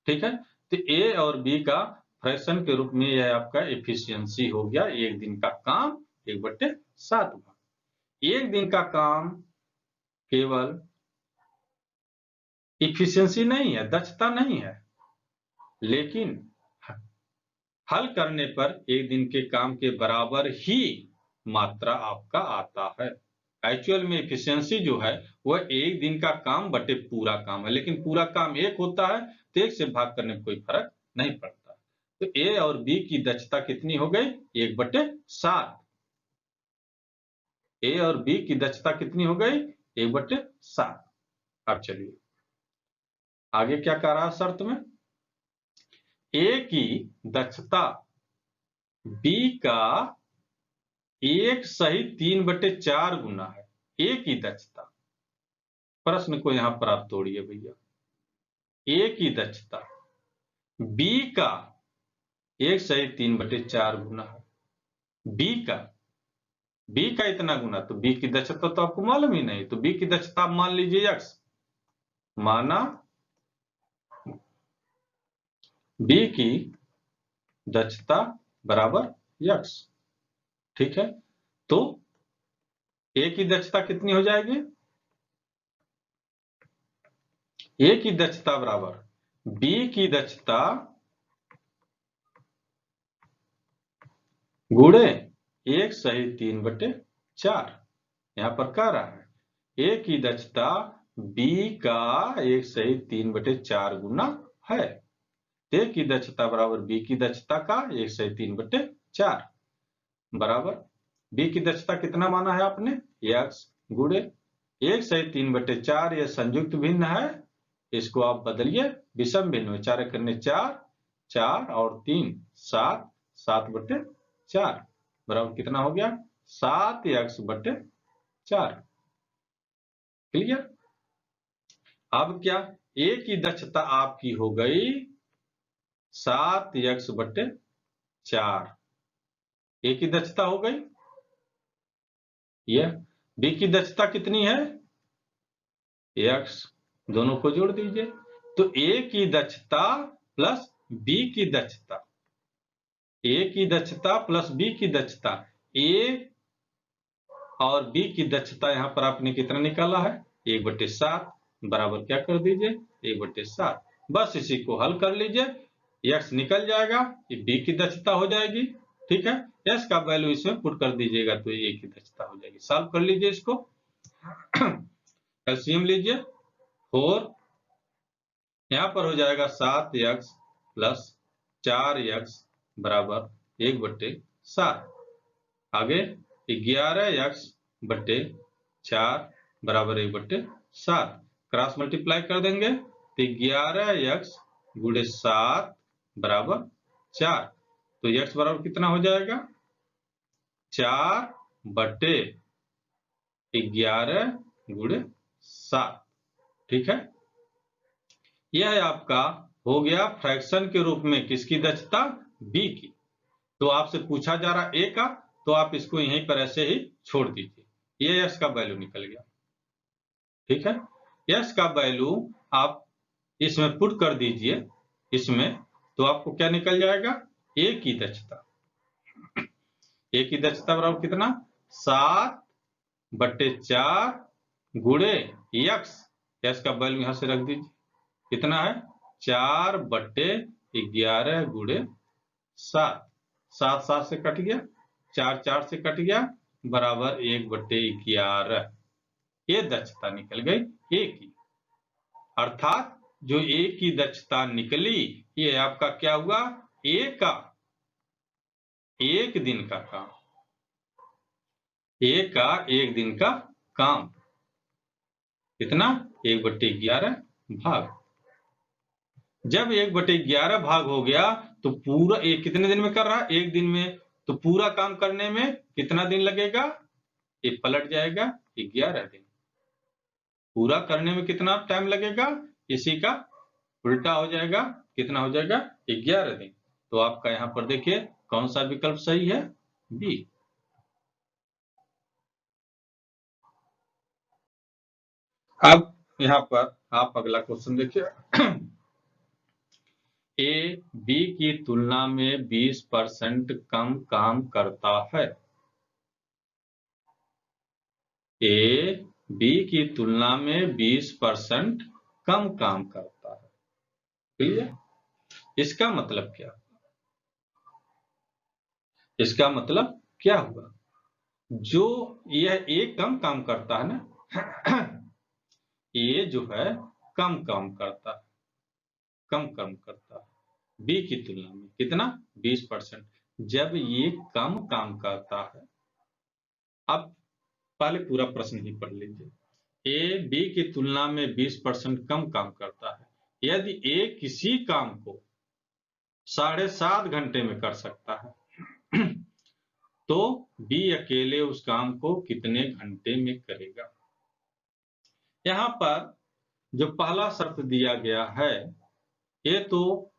[SPEAKER 1] ठीक है, तो ए और बी का फ्रैक्शन के रूप में यह आपका एफिशिएंसी हो गया एक दिन का काम 1/7 भाग। एक दिन का काम केवल इफिशियंसी नहीं है, दक्षता नहीं है, लेकिन हल करने पर एक दिन के काम के बराबर ही मात्रा आपका आता है। एक्चुअल में इफिशियंसी जो है वह एक दिन का काम बटे पूरा काम है, लेकिन पूरा काम एक होता है तो एक से भाग करने में कोई फर्क नहीं पड़ता। तो ए और बी की दक्षता कितनी हो गई? 1/7। ए और बी की दक्षता कितनी हो गई? 1/7। अब चलिए आगे क्या कह रहा है शर्त में? ए की दक्षता बी का 1 सही 3/4 गुना है। ए की दक्षता, प्रश्न को यहां पर आप तोड़िए भैया। ए की दक्षता बी का 1 सही 3/4 गुना है। बी का इतना गुना, तो बी की दक्षता तो आपको मालूम ही नहीं, तो बी की दक्षता आप मान लीजिए x। माना बी की दक्षता बराबर x, ठीक है। तो ए की दक्षता कितनी हो जाएगी? ए की दक्षता बराबर बी की दक्षता गुणे 1 सही 3/4। यहां पर कह रहा है ए की दक्षता बी का 1 सही 3/4 गुना है। ए की दक्षता बराबर बी की दक्षता का 1 सही 3/4 बराबर बी की दक्षता कितना माना है आपने? x गुणे 1 सही 3/4। यह संयुक्त भिन्न है, इसको आप बदलिए विषम भिन्न में। 4 करने 4, 4 और 3 7, 7/4 बराबर कितना हो गया? 7x/4। क्लियर? अब क्या? ए की दक्षता आपकी हो गई 7x/4। ए की दक्षता हो गई यह। बी की दक्षता कितनी है? x। दोनों को जोड़ दीजिए तो ए की दक्षता प्लस बी की दक्षता, ए की दक्षता प्लस बी की दक्षता, ए और बी की दक्षता यहां पर आपने कितना निकाला है? 1/7 बराबर क्या कर दीजिए? 1/7। बस इसी को हल कर लीजिए, x निकल जाएगा, ये बी की दक्षता हो जाएगी, ठीक है। s का वैल्यू इसमें पुट कर दीजिएगा तो ए की दक्षता हो जाएगी। सॉल्व कर लीजिए इसको। एलसीएम लीजिए 4, यहां पर हो जाएगा 7x प्लस 4x बराबर 1/7। आगे 11x/4 बराबर 1/7। क्रॉस मल्टीप्लाई कर देंगे तो 11x गुणे 7 बराबर 4। तो x बराबर कितना हो जाएगा? 4/11 गुणे 7, ठीक है। यह आपका हो गया फ्रैक्शन के रूप में किसकी दक्षता? बी की। तो आपसे पूछा जा रहा ए का, तो आप इसको यहीं पर ऐसे ही छोड़ दीजिए, ये यस का वैल्यू निकल गया, ठीक है। यस का वैल्यू आप इसमें पुट कर दीजिए इसमें, तो आपको क्या निकल जाएगा? ए की दक्षता, ए की दक्षता बराबर कितना? 7/4 गुणे यक्स। यस का वैल्यू यहां से रख दीजिए, कितना है? 4/11 गुणे 7। 7 7 से कट गया, 4 4 से कट गया, बराबर 1/11। ये दक्षता निकल गई ए की। अर्थात जो ए की दक्षता निकली, ये आपका क्या हुआ? ए का एक दिन का काम, ए का एक दिन का काम कितना? 1/11 भाग। जब 1/11 भाग हो गया तो पूरा एक कितने दिन में कर रहा है? एक दिन में। तो पूरा काम करने में कितना दिन लगेगा? ये पलट जाएगा 11 दिन। पूरा करने में कितना टाइम लगेगा? इसी का उल्टा हो जाएगा, कितना हो जाएगा? 11 दिन। तो आपका यहां पर देखिए कौन सा विकल्प सही है? बी। अब यहां पर आप अगला क्वेश्चन देखिए। ए बी की तुलना में 20% कम काम करता है। ए बी की तुलना में 20% कम काम करता है। क्लियर? इसका मतलब क्या? इसका मतलब क्या हुआ? जो यह ए कम काम करता है ना, ए जो है कम काम करता है, कम काम करता है बी की तुलना में। कितना? 20%। जब ये कम काम करता है, अब पहले पूरा प्रश्न ही पढ़ लीजिए। ए बी की तुलना में 20% कम काम करता है। यदि ए किसी काम को 7.5 घंटे में कर सकता है तो बी अकेले उस काम को कितने घंटे में करेगा? यहां पर जो पहला शर्त दिया गया है, ये तो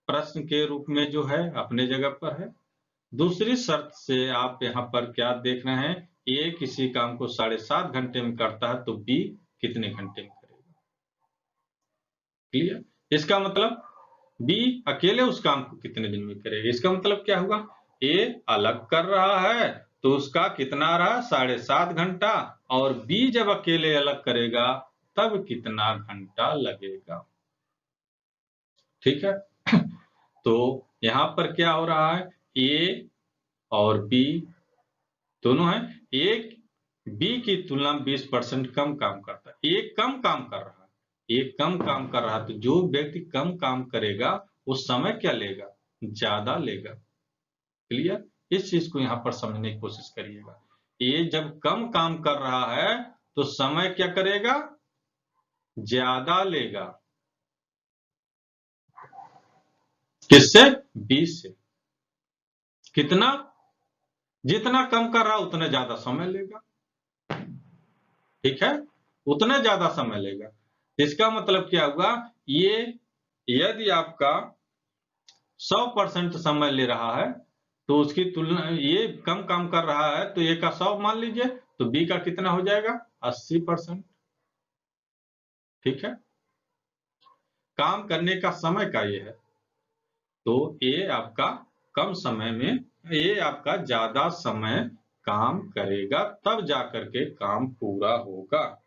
[SPEAKER 1] प्रश्न के रूप में जो है अपने जगह पर है। दूसरी शर्त से आप यहाँ पर क्या देख रहे हैं? ए किसी काम को 7.5 घंटे में करता है तो बी कितने घंटे में करेगा? क्लियर? इसका मतलब बी अकेले उस काम को कितने दिन में करेगा। इसका मतलब क्या हुआ? ए अलग कर रहा है तो उसका कितना रहा? 7.5 घंटा। और बी जब अकेले अलग करेगा तब कितना घंटा लगेगा? ठीक है। तो यहां पर क्या हो रहा है? ए और बी दोनों है। एक बी की तुलना में 20% कम काम करता है। एक कम काम कर रहा है, एक कम काम कर रहा है, तो जो व्यक्ति कम काम करेगा वो समय क्या लेगा? ज्यादा लेगा। क्लियर? इस चीज को यहां पर समझने की कोशिश करिएगा। ये जब कम काम कर रहा है तो समय क्या करेगा? ज्यादा लेगा। किससे? 20 से। कितना? जितना कम कर रहा उतना ज्यादा समय लेगा। ठीक है, उतना ज्यादा समय लेगा। इसका मतलब क्या हुआ? ये यदि आपका 100% समय ले रहा है तो उसकी तुलना, ये कम काम कर रहा है तो ए का 100 मान लीजिए, तो बी का कितना हो जाएगा? 80%। ठीक है, काम करने का समय का ये है। तो ए आपका कम समय में, ये आपका ज्यादा समय काम करेगा तब जाकर के काम पूरा होगा।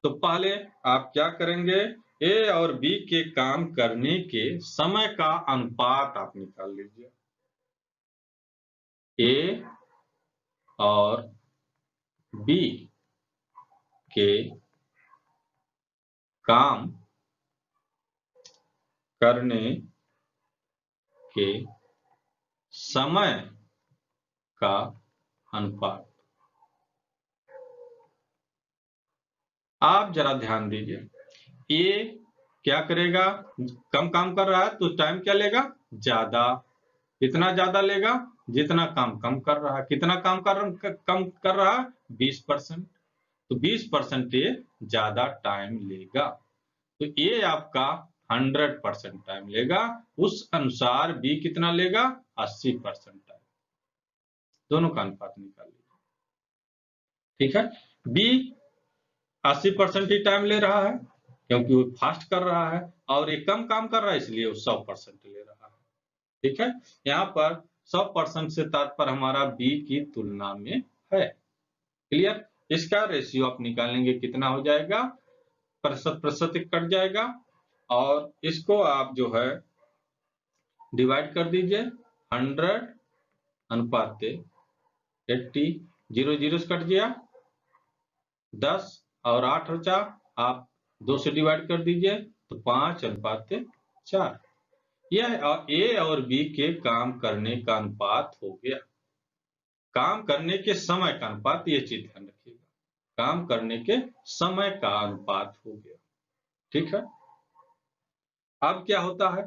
[SPEAKER 1] तो पहले आप क्या करेंगे? ए और बी के काम करने के समय का अनुपात आप निकाल लीजिए। ए और बी के काम करने के समय का अनुपात। आप जरा ध्यान दीजिए, ए क्या करेगा? कम काम कर रहा है तो टाइम क्या लेगा? ज्यादा। कितना ज्यादा लेगा? जितना काम कम कर रहा है। कितना कम कर रहा है? 20%। तो 20% ये ज्यादा टाइम लेगा। तो ये आपका 100% टाइम लेगा। उस अनुसार बी कितना लेगा? 80% टाइम। दोनों का अनुपात निकाल लीजिए। ठीक है, बी 80% ही टाइम ले रहा है क्योंकि वो फास्ट कर रहा है, और ये कम काम कर रहा है इसलिए वो 100% ले रहा है। ठीक है, यहाँ पर 100% से तात्पर्य हमारा बी की तुलना में है। क्लियर? इसका रेशियो आप निकालेंगे, कितना हो जाएगा? प्रतिशत प्रतिशत कट जाएगा, और इसको आप जो है डिवाइड कर दीजिए। 100 अनुपात 80, 0 0 से कट गया, 10 और 8 बचा, आप 2 से डिवाइड कर दीजिए तो 5:4। यह ए और बी के काम करने का अनुपात हो गया। काम करने के समय का अनुपात, ये चीज ध्यान रखिएगा, काम करने के समय का अनुपात हो गया। ठीक है, अब क्या होता है?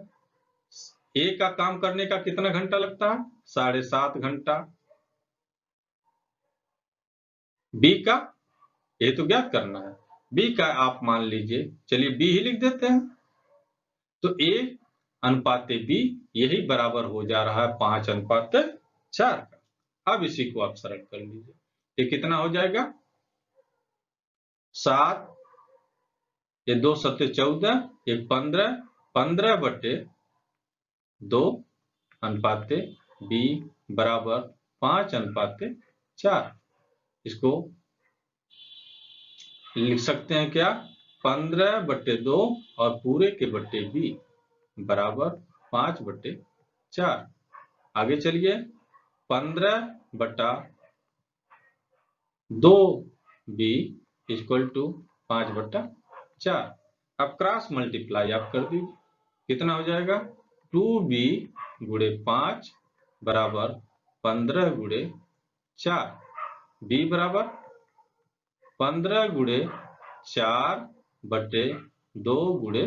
[SPEAKER 1] ए का काम करने का कितना घंटा लगता है? 7.5 घंटा। बी का, ये तो ज्ञात करना है, बी का आप मान लीजिए, चलिए बी ही लिख देते हैं। तो ए अनुपात बी यही बराबर हो जा रहा है 5:4 का। अब इसी को आप सरल कर लीजिए, ये कितना हो जाएगा? 7, ये 2 7 14, ये 15, 15/2 अनुपात बी बराबर 5:4। इसको लिख सकते हैं क्या, 15/2 और पूरे के बट्टे b बराबर 5/4। आगे चलिए, 15/2b इक्वल टू 5/4। अब क्रॉस मल्टीप्लाई आप कर दीजिए, कितना हो जाएगा, 2b गुणे 5 बराबर 15 गुणे 4। b बराबर 15 गुणे 4/2 गुणे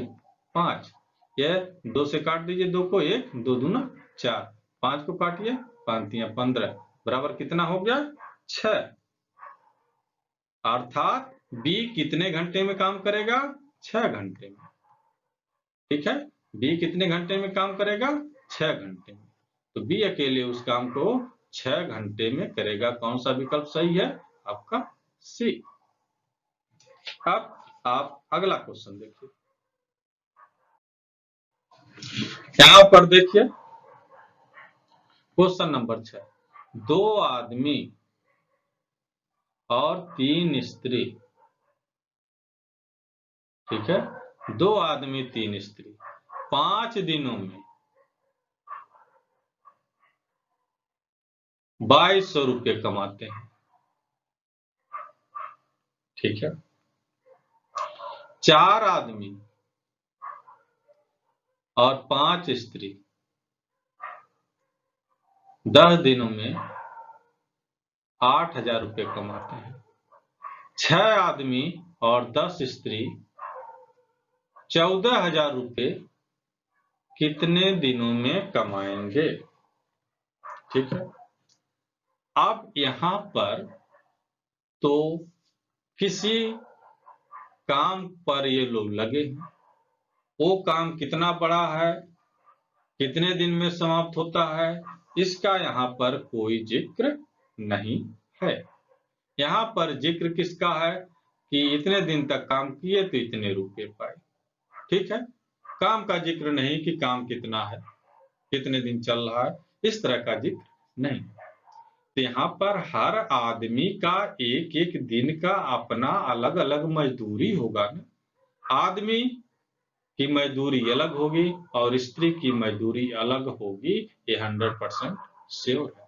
[SPEAKER 1] 5। यह 2 से काट दीजिए, 2 को, 1 2 दूना 4, 5 को काटिए, 5 तिया 15 बराबर कितना हो गया, 6। अर्थात b कितने घंटे में काम करेगा, 6 घंटे में। ठीक है, b कितने घंटे में काम करेगा, 6 घंटे में। तो b अकेले उस काम को 6 घंटे में करेगा। कौन सा विकल्प सही है, आपका सी। अब आप अगला क्वेश्चन देखिए, यहां पर देखिए क्वेश्चन नंबर 6, 2 आदमी और 3 स्त्री। ठीक है, 2 आदमी 3 स्त्री 5 दिनों में 2200 रुपये कमाते हैं। ठीक है, 4 आदमी और 5 स्त्री 10 दिनों में 8000 रुपये कमाते हैं। 6 आदमी और 10 स्त्री 14000 रुपये कितने दिनों में कमाएंगे। ठीक है, अब यहां पर तो किसी काम पर ये लोग लगे हैं, वो काम कितना बड़ा है, कितने दिन में समाप्त होता है, इसका यहाँ पर कोई जिक्र नहीं है। यहाँ पर जिक्र किसका है कि इतने दिन तक काम किए तो इतने रुपए पाए। ठीक है, काम का जिक्र नहीं कि काम कितना है, कितने दिन चल रहा है, इस तरह का जिक्र नहीं। तो यहाँ पर हर आदमी का एक एक दिन का अपना अलग अलग मजदूरी होगा ना। आदमी की मजदूरी अलग होगी और स्त्री की मजदूरी अलग होगी, ये 100% श्योर है।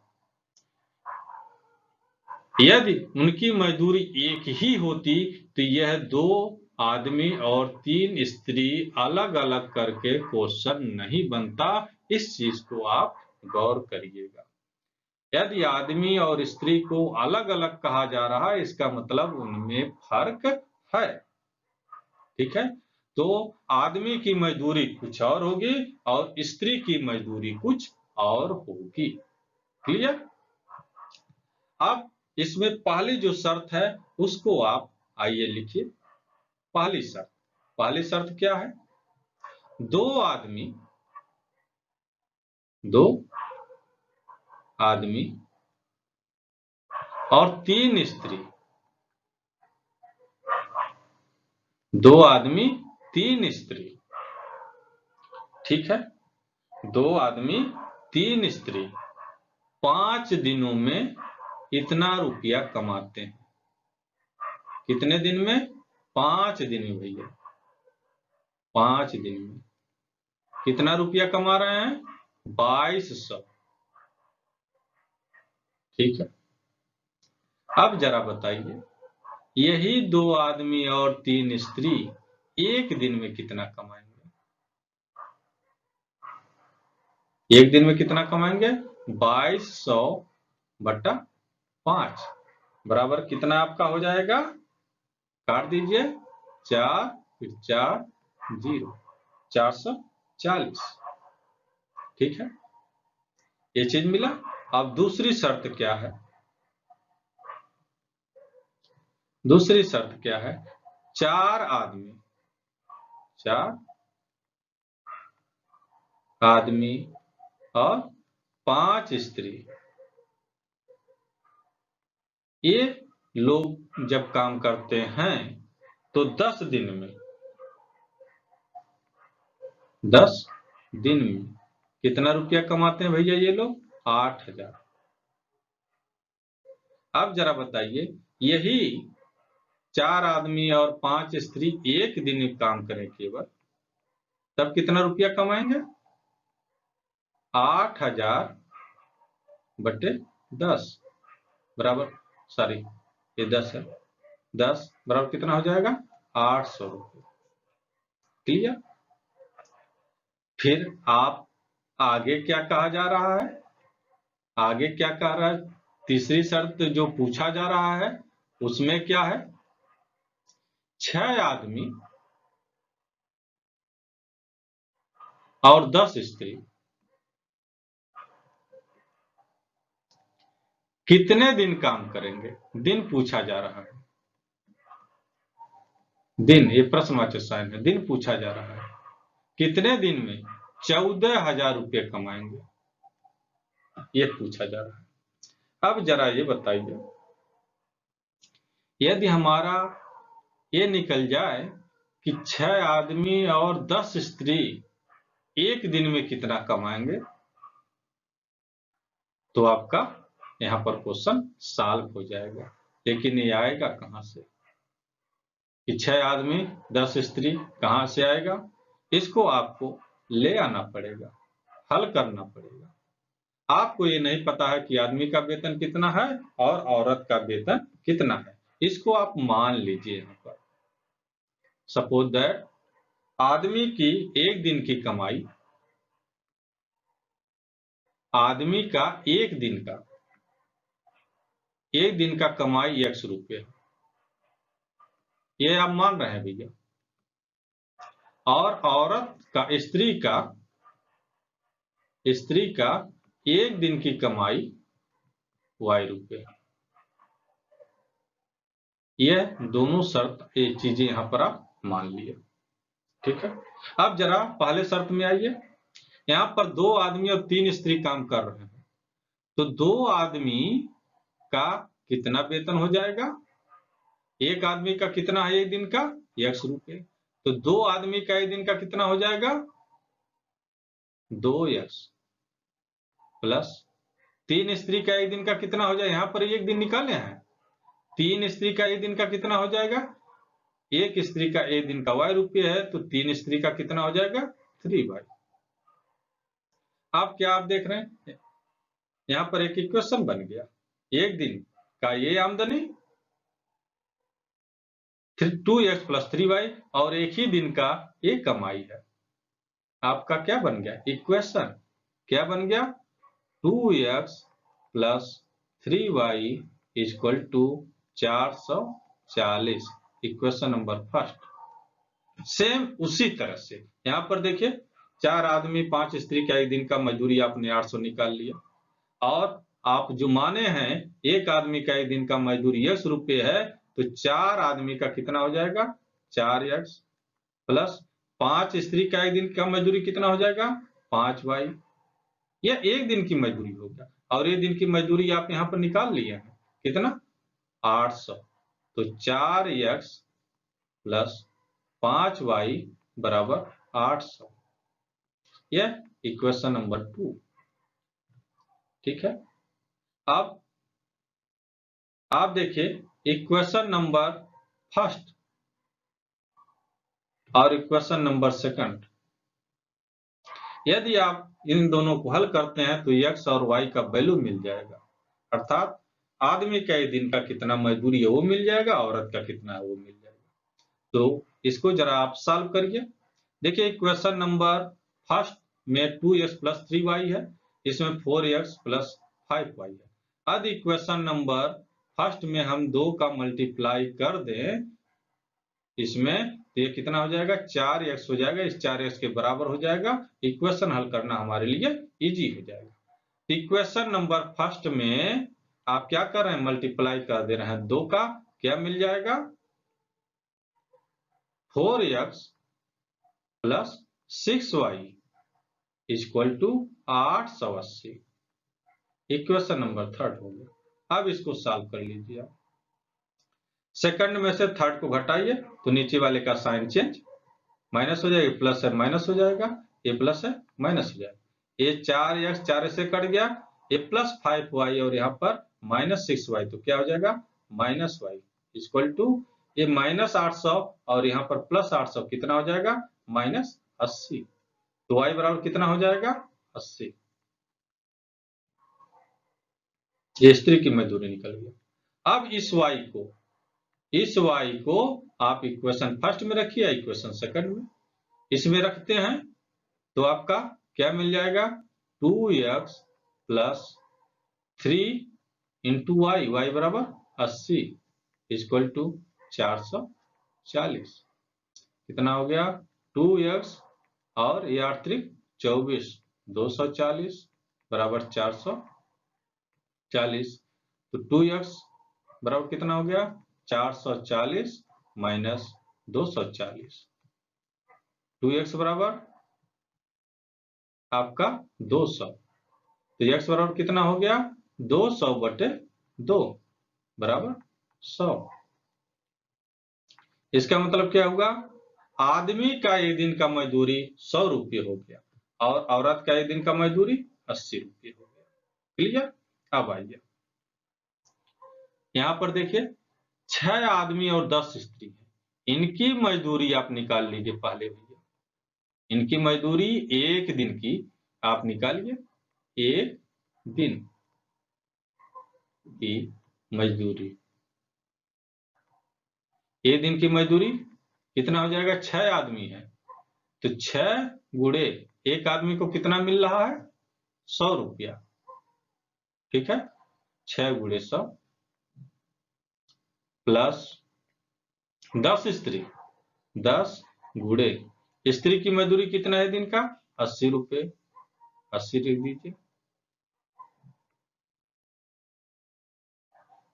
[SPEAKER 1] यदि उनकी मजदूरी एक ही होती तो यह 2 आदमी और 3 स्त्री अलग अलग करके क्वेश्चन नहीं बनता। इस चीज को आप गौर करिएगा। यदि आदमी और स्त्री को अलग अलग कहा जा रहा है, इसका मतलब उनमें फर्क है। ठीक है, तो आदमी की मजदूरी कुछ और होगी और स्त्री की मजदूरी कुछ और होगी। क्लियर। अब इसमें पहली जो शर्त है उसको आप आइए लिखिए। पहली शर्त क्या है, 2 आदमी और 3 स्त्री, 2 आदमी 3 स्त्री। ठीक है, 2 आदमी 3 स्त्री 5 दिनों में इतना रुपया कमाते हैं। कितने दिन में, 5 दिन में भैया, 5 दिन में कितना रुपया कमा रहे हैं, 2200। ठीक है, अब जरा बताइए, यही 2 आदमी और 3 स्त्री एक दिन में कितना कमाएंगे। एक दिन में कितना कमाएंगे, 2200/5 बराबर कितना आपका हो जाएगा, काट दीजिए, 4 फिर 4 0, 440। ठीक है, ये चीज मिला। अब दूसरी शर्त क्या है, दूसरी शर्त क्या है, 4 आदमी और 5 स्त्री, ये लोग जब काम करते हैं तो 10 दिन में कितना रुपया कमाते हैं भैया ये लोग, 8000। अब जरा बताइए, यही 4 आदमी और 5 स्त्री एक दिन में काम करें केवल, तब कितना रुपया कमाएंगे? 8,000 बटे 10 बराबर, सॉरी ये 10 है, 10 बराबर कितना हो जाएगा? 800 रुपये। क्लियर? फिर आप आगे क्या कहा जा रहा है? आगे क्या कह रहा है? तीसरी शर्त जो पूछा जा रहा है उसमें क्या है? 6 आदमी और 10 स्त्री कितने दिन काम करेंगे? दिन पूछा जा रहा है, दिन, ये प्रश्नवाचक साइन है, दिन पूछा जा रहा है। कितने दिन में 14,000 रुपये कमाएंगे, ये पूछा जा रहा है। अब जरा ये बताइए, यदि हमारा ये निकल जाए कि 6 आदमी और 10 स्त्री एक दिन में कितना कमाएंगे, तो आपका यहां पर क्वेश्चन सॉल्व हो जाएगा। लेकिन ये आएगा कहां से कि 6 आदमी 10 स्त्री कहां से आएगा? इसको आपको ले आना पड़ेगा, हल करना पड़ेगा। आपको ये नहीं पता है कि आदमी का वेतन कितना है और औरत का वेतन कितना है, इसको आप मान लीजिए। यहां पर सपोज दैट आदमी की एक दिन की कमाई, आदमी का एक दिन का कमाई X रुपये, ये आप मान रहे हैं भैया, और औरत का, स्त्री का एक दिन की कमाई Y रुपये। यह दोनों शर्त, ये चीजें यहां पर आप मान लिए, ठीक है। अब जरा पहले शर्त में आइए। यहां पर 2 आदमी और 3 स्त्री काम कर रहे हैं, तो 2 आदमी का कितना वेतन हो जाएगा? एक आदमी का कितना है एक दिन का? X रुपये। तो 2 आदमी का एक दिन का कितना हो जाएगा? 2X प्लस 3 स्त्री का एक दिन का कितना हो जाएगा? यहां पर एक दिन निकाले हैं, 3 स्त्री का एक दिन का कितना हो जाएगा? एक स्त्री का एक दिन का Y रुपये है, तो 3 स्त्री का कितना हो जाएगा? 3Y। अब क्या आप देख रहे हैं, यहां पर एक इक्वेशन बन गया। एक दिन का ये आमदनी 2X प्लस 3Y, और एक ही दिन का ये कमाई है। आपका क्या बन गया इक्वेशन? क्या बन गया? 2X plus 3Y equal to 440, equation number first. Same उसी तरह से यहां पर देखिए, 4 आदमी 5 स्त्री का एक दिन का मजदूरी आपने 800 निकाल लिया, और आप जो माने हैं एक आदमी का एक दिन का मजदूरी X रुपये है, तो 4 आदमी का कितना हो जाएगा? 4X प्लस 5 स्त्री का एक दिन का मजदूरी कितना हो जाएगा? 5Y। यह एक दिन की मजदूरी हो गया, और एक दिन की मजदूरी आप यहां पर निकाल लिए हैं, कितना? 800। तो 4X प्लस 5Y बराबर 800, यह इक्वेशन नंबर 2, ठीक है। अब आप देखिए इक्वेशन नंबर फर्स्ट और इक्वेशन नंबर सेकंड, यदि आप इन दोनों को हल करते हैं तो X और Y का वैल्यू मिल जाएगा, अर्थात आदमी का एक दिन का कितना मजदूरी है वो मिल जाएगा, औरत का कितना है वो मिल जाएगा। तो इसको जरा आप सॉल्व करिए। देखिए इक्वेशन नंबर फर्स्ट में 2X प्लस 3Y है, इसमें 4X प्लस 5Y है। अब इक्वेशन नंबर फर्स्ट में हम 2 का मल्टीप्लाई कर दें इसमें, तो ये कितना हो जाएगा? 4X हो जाएगा, इस 4X के बराबर हो जाएगा। इक्वेशन हल करना हमारे लिए इजी हो जाएगा। इक्वेशन नंबर फर्स्ट में आप क्या कर रहे हैं? मल्टीप्लाई कर दे रहे हैं, 2 का क्या मिल जाएगा? 4X plus 6Y equal to 880, equation number third हो गया। अब इसको सॉल्व कर लीजिए आप। सेकंड में से थर्ड को घटाइए तो नीचे वाले का साइन चेंज, माइनस हो जाएगा, प्लस है माइनस हो जाएगा, ये प्लस है माइनस हो जाएगा, ये 4X 4 से कट गया, ये प्लस 5Y और यहाँ पर माइनस 6Y, तो क्या हो जाएगा? माइनस Y इक्वल टू ये -800 और यहाँ पर +800 कितना हो जाएगा? -80। तो y बराबर कितना हो जाएगा? 80। ये स्त्री की मजदूरी निकल गया। अब इस y को आप इक्वेशन फर्स्ट में रखिए या इक्वेशन सेकंड में। इसमें रखते हैं तो आपका क्या मिल जाएगा? 2x प्लस 3 इंटू y बराबर 80 इक्वल टू 440। कितना हो गया? 2x और ये 8 त्रिक 24, 240 बराबर 440। तो 2x बराबर कितना हो गया? 440 माइनस 240। 2x बराबर आपका 200। तो x बराबर कितना हो गया? 200/2 बराबर 100। इसका मतलब क्या होगा? आदमी का एक दिन का मजदूरी 100 रुपये हो गया और औरत का एक दिन का मजदूरी 80 रुपये हो गया। क्लियर? अब आइए यहाँ पर देखिए 6 आदमी और 10 स्त्री है। इनकी मजदूरी आप निकाल लीजिए पहले भैया। इनकी मजदूरी एक दिन की आप निकालिए। एक दिन की मजदूरी, एक दिन की मजदूरी कितना हो जाएगा? 6 आदमी है तो 6 गुणे एक आदमी को कितना मिल रहा है? 100 रुपया। ठीक है, 6 गुणे 100 प्लस 10 स्त्री, 10 गुणे स्त्री की मजदूरी कितना है दिन का? 80 रुपये। 80 लिख दीजिए।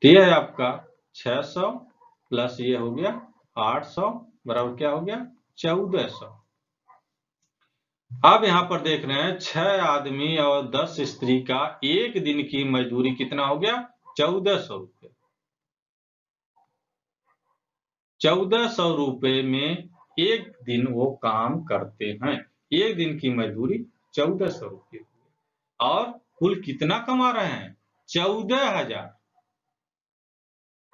[SPEAKER 1] तो यह है आपका 600 प्लस ये हो गया 800 बराबर क्या हो गया? 1400। अब यहाँ पर देख रहे हैं 6 आदमी और 10 स्त्री का एक दिन की मजदूरी कितना हो गया? 1400 रुपये। 1400 रुपये में एक दिन वो काम करते हैं। एक दिन की मजदूरी 1400 रुपये और कुल कितना कमा रहे हैं? 14,000।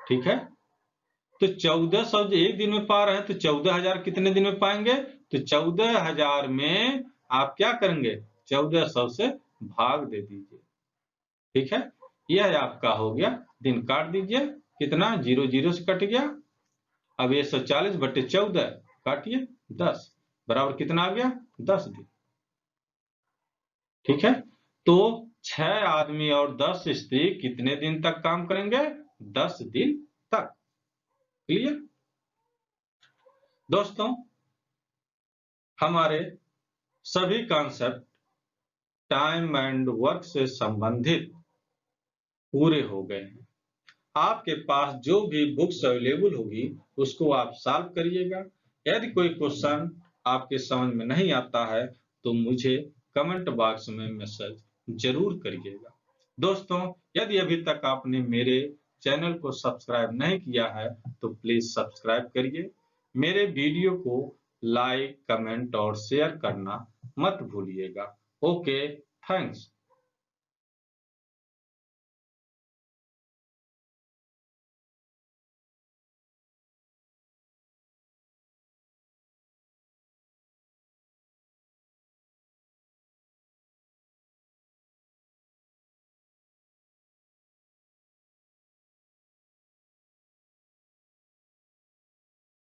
[SPEAKER 1] ठीक है, तो 1400 जो एक दिन में पा रहे हैं तो 14,000 कितने दिन में पाएंगे? तो 14,000 में आप क्या करेंगे? 1400 से भाग दे दीजिए। ठीक है, यह आपका हो गया। दिन काट दीजिए। कितना? 0 0 से कट गया। अब ये 140/14 काटिए 10 बराबर कितना आ गया? 10 दिन। ठीक है, तो 6 आदमी और 10 स्त्री कितने दिन तक काम करेंगे? 10 दिन तक। क्लियर? दोस्तों, हमारे सभी कॉन्सेप्ट टाइम एंड वर्क से संबंधित पूरे हो गए हैं। आपके पास जो भी बुक्स अवेलेबल होगी उसको आप सॉल्व करिएगा। यदि कोई क्वेश्चन आपके समझ में नहीं आता है तो मुझे कमेंट बॉक्स में मैसेज जरूर करिएगा। दोस्तों, यदि अभी तक आपने मेरे चैनल को सब्सक्राइब नहीं किया है तो प्लीज सब्सक्राइब करिए। मेरे वीडियो को लाइक, कमेंट और शेयर करना मत भूलिएगा। Okay, thanks.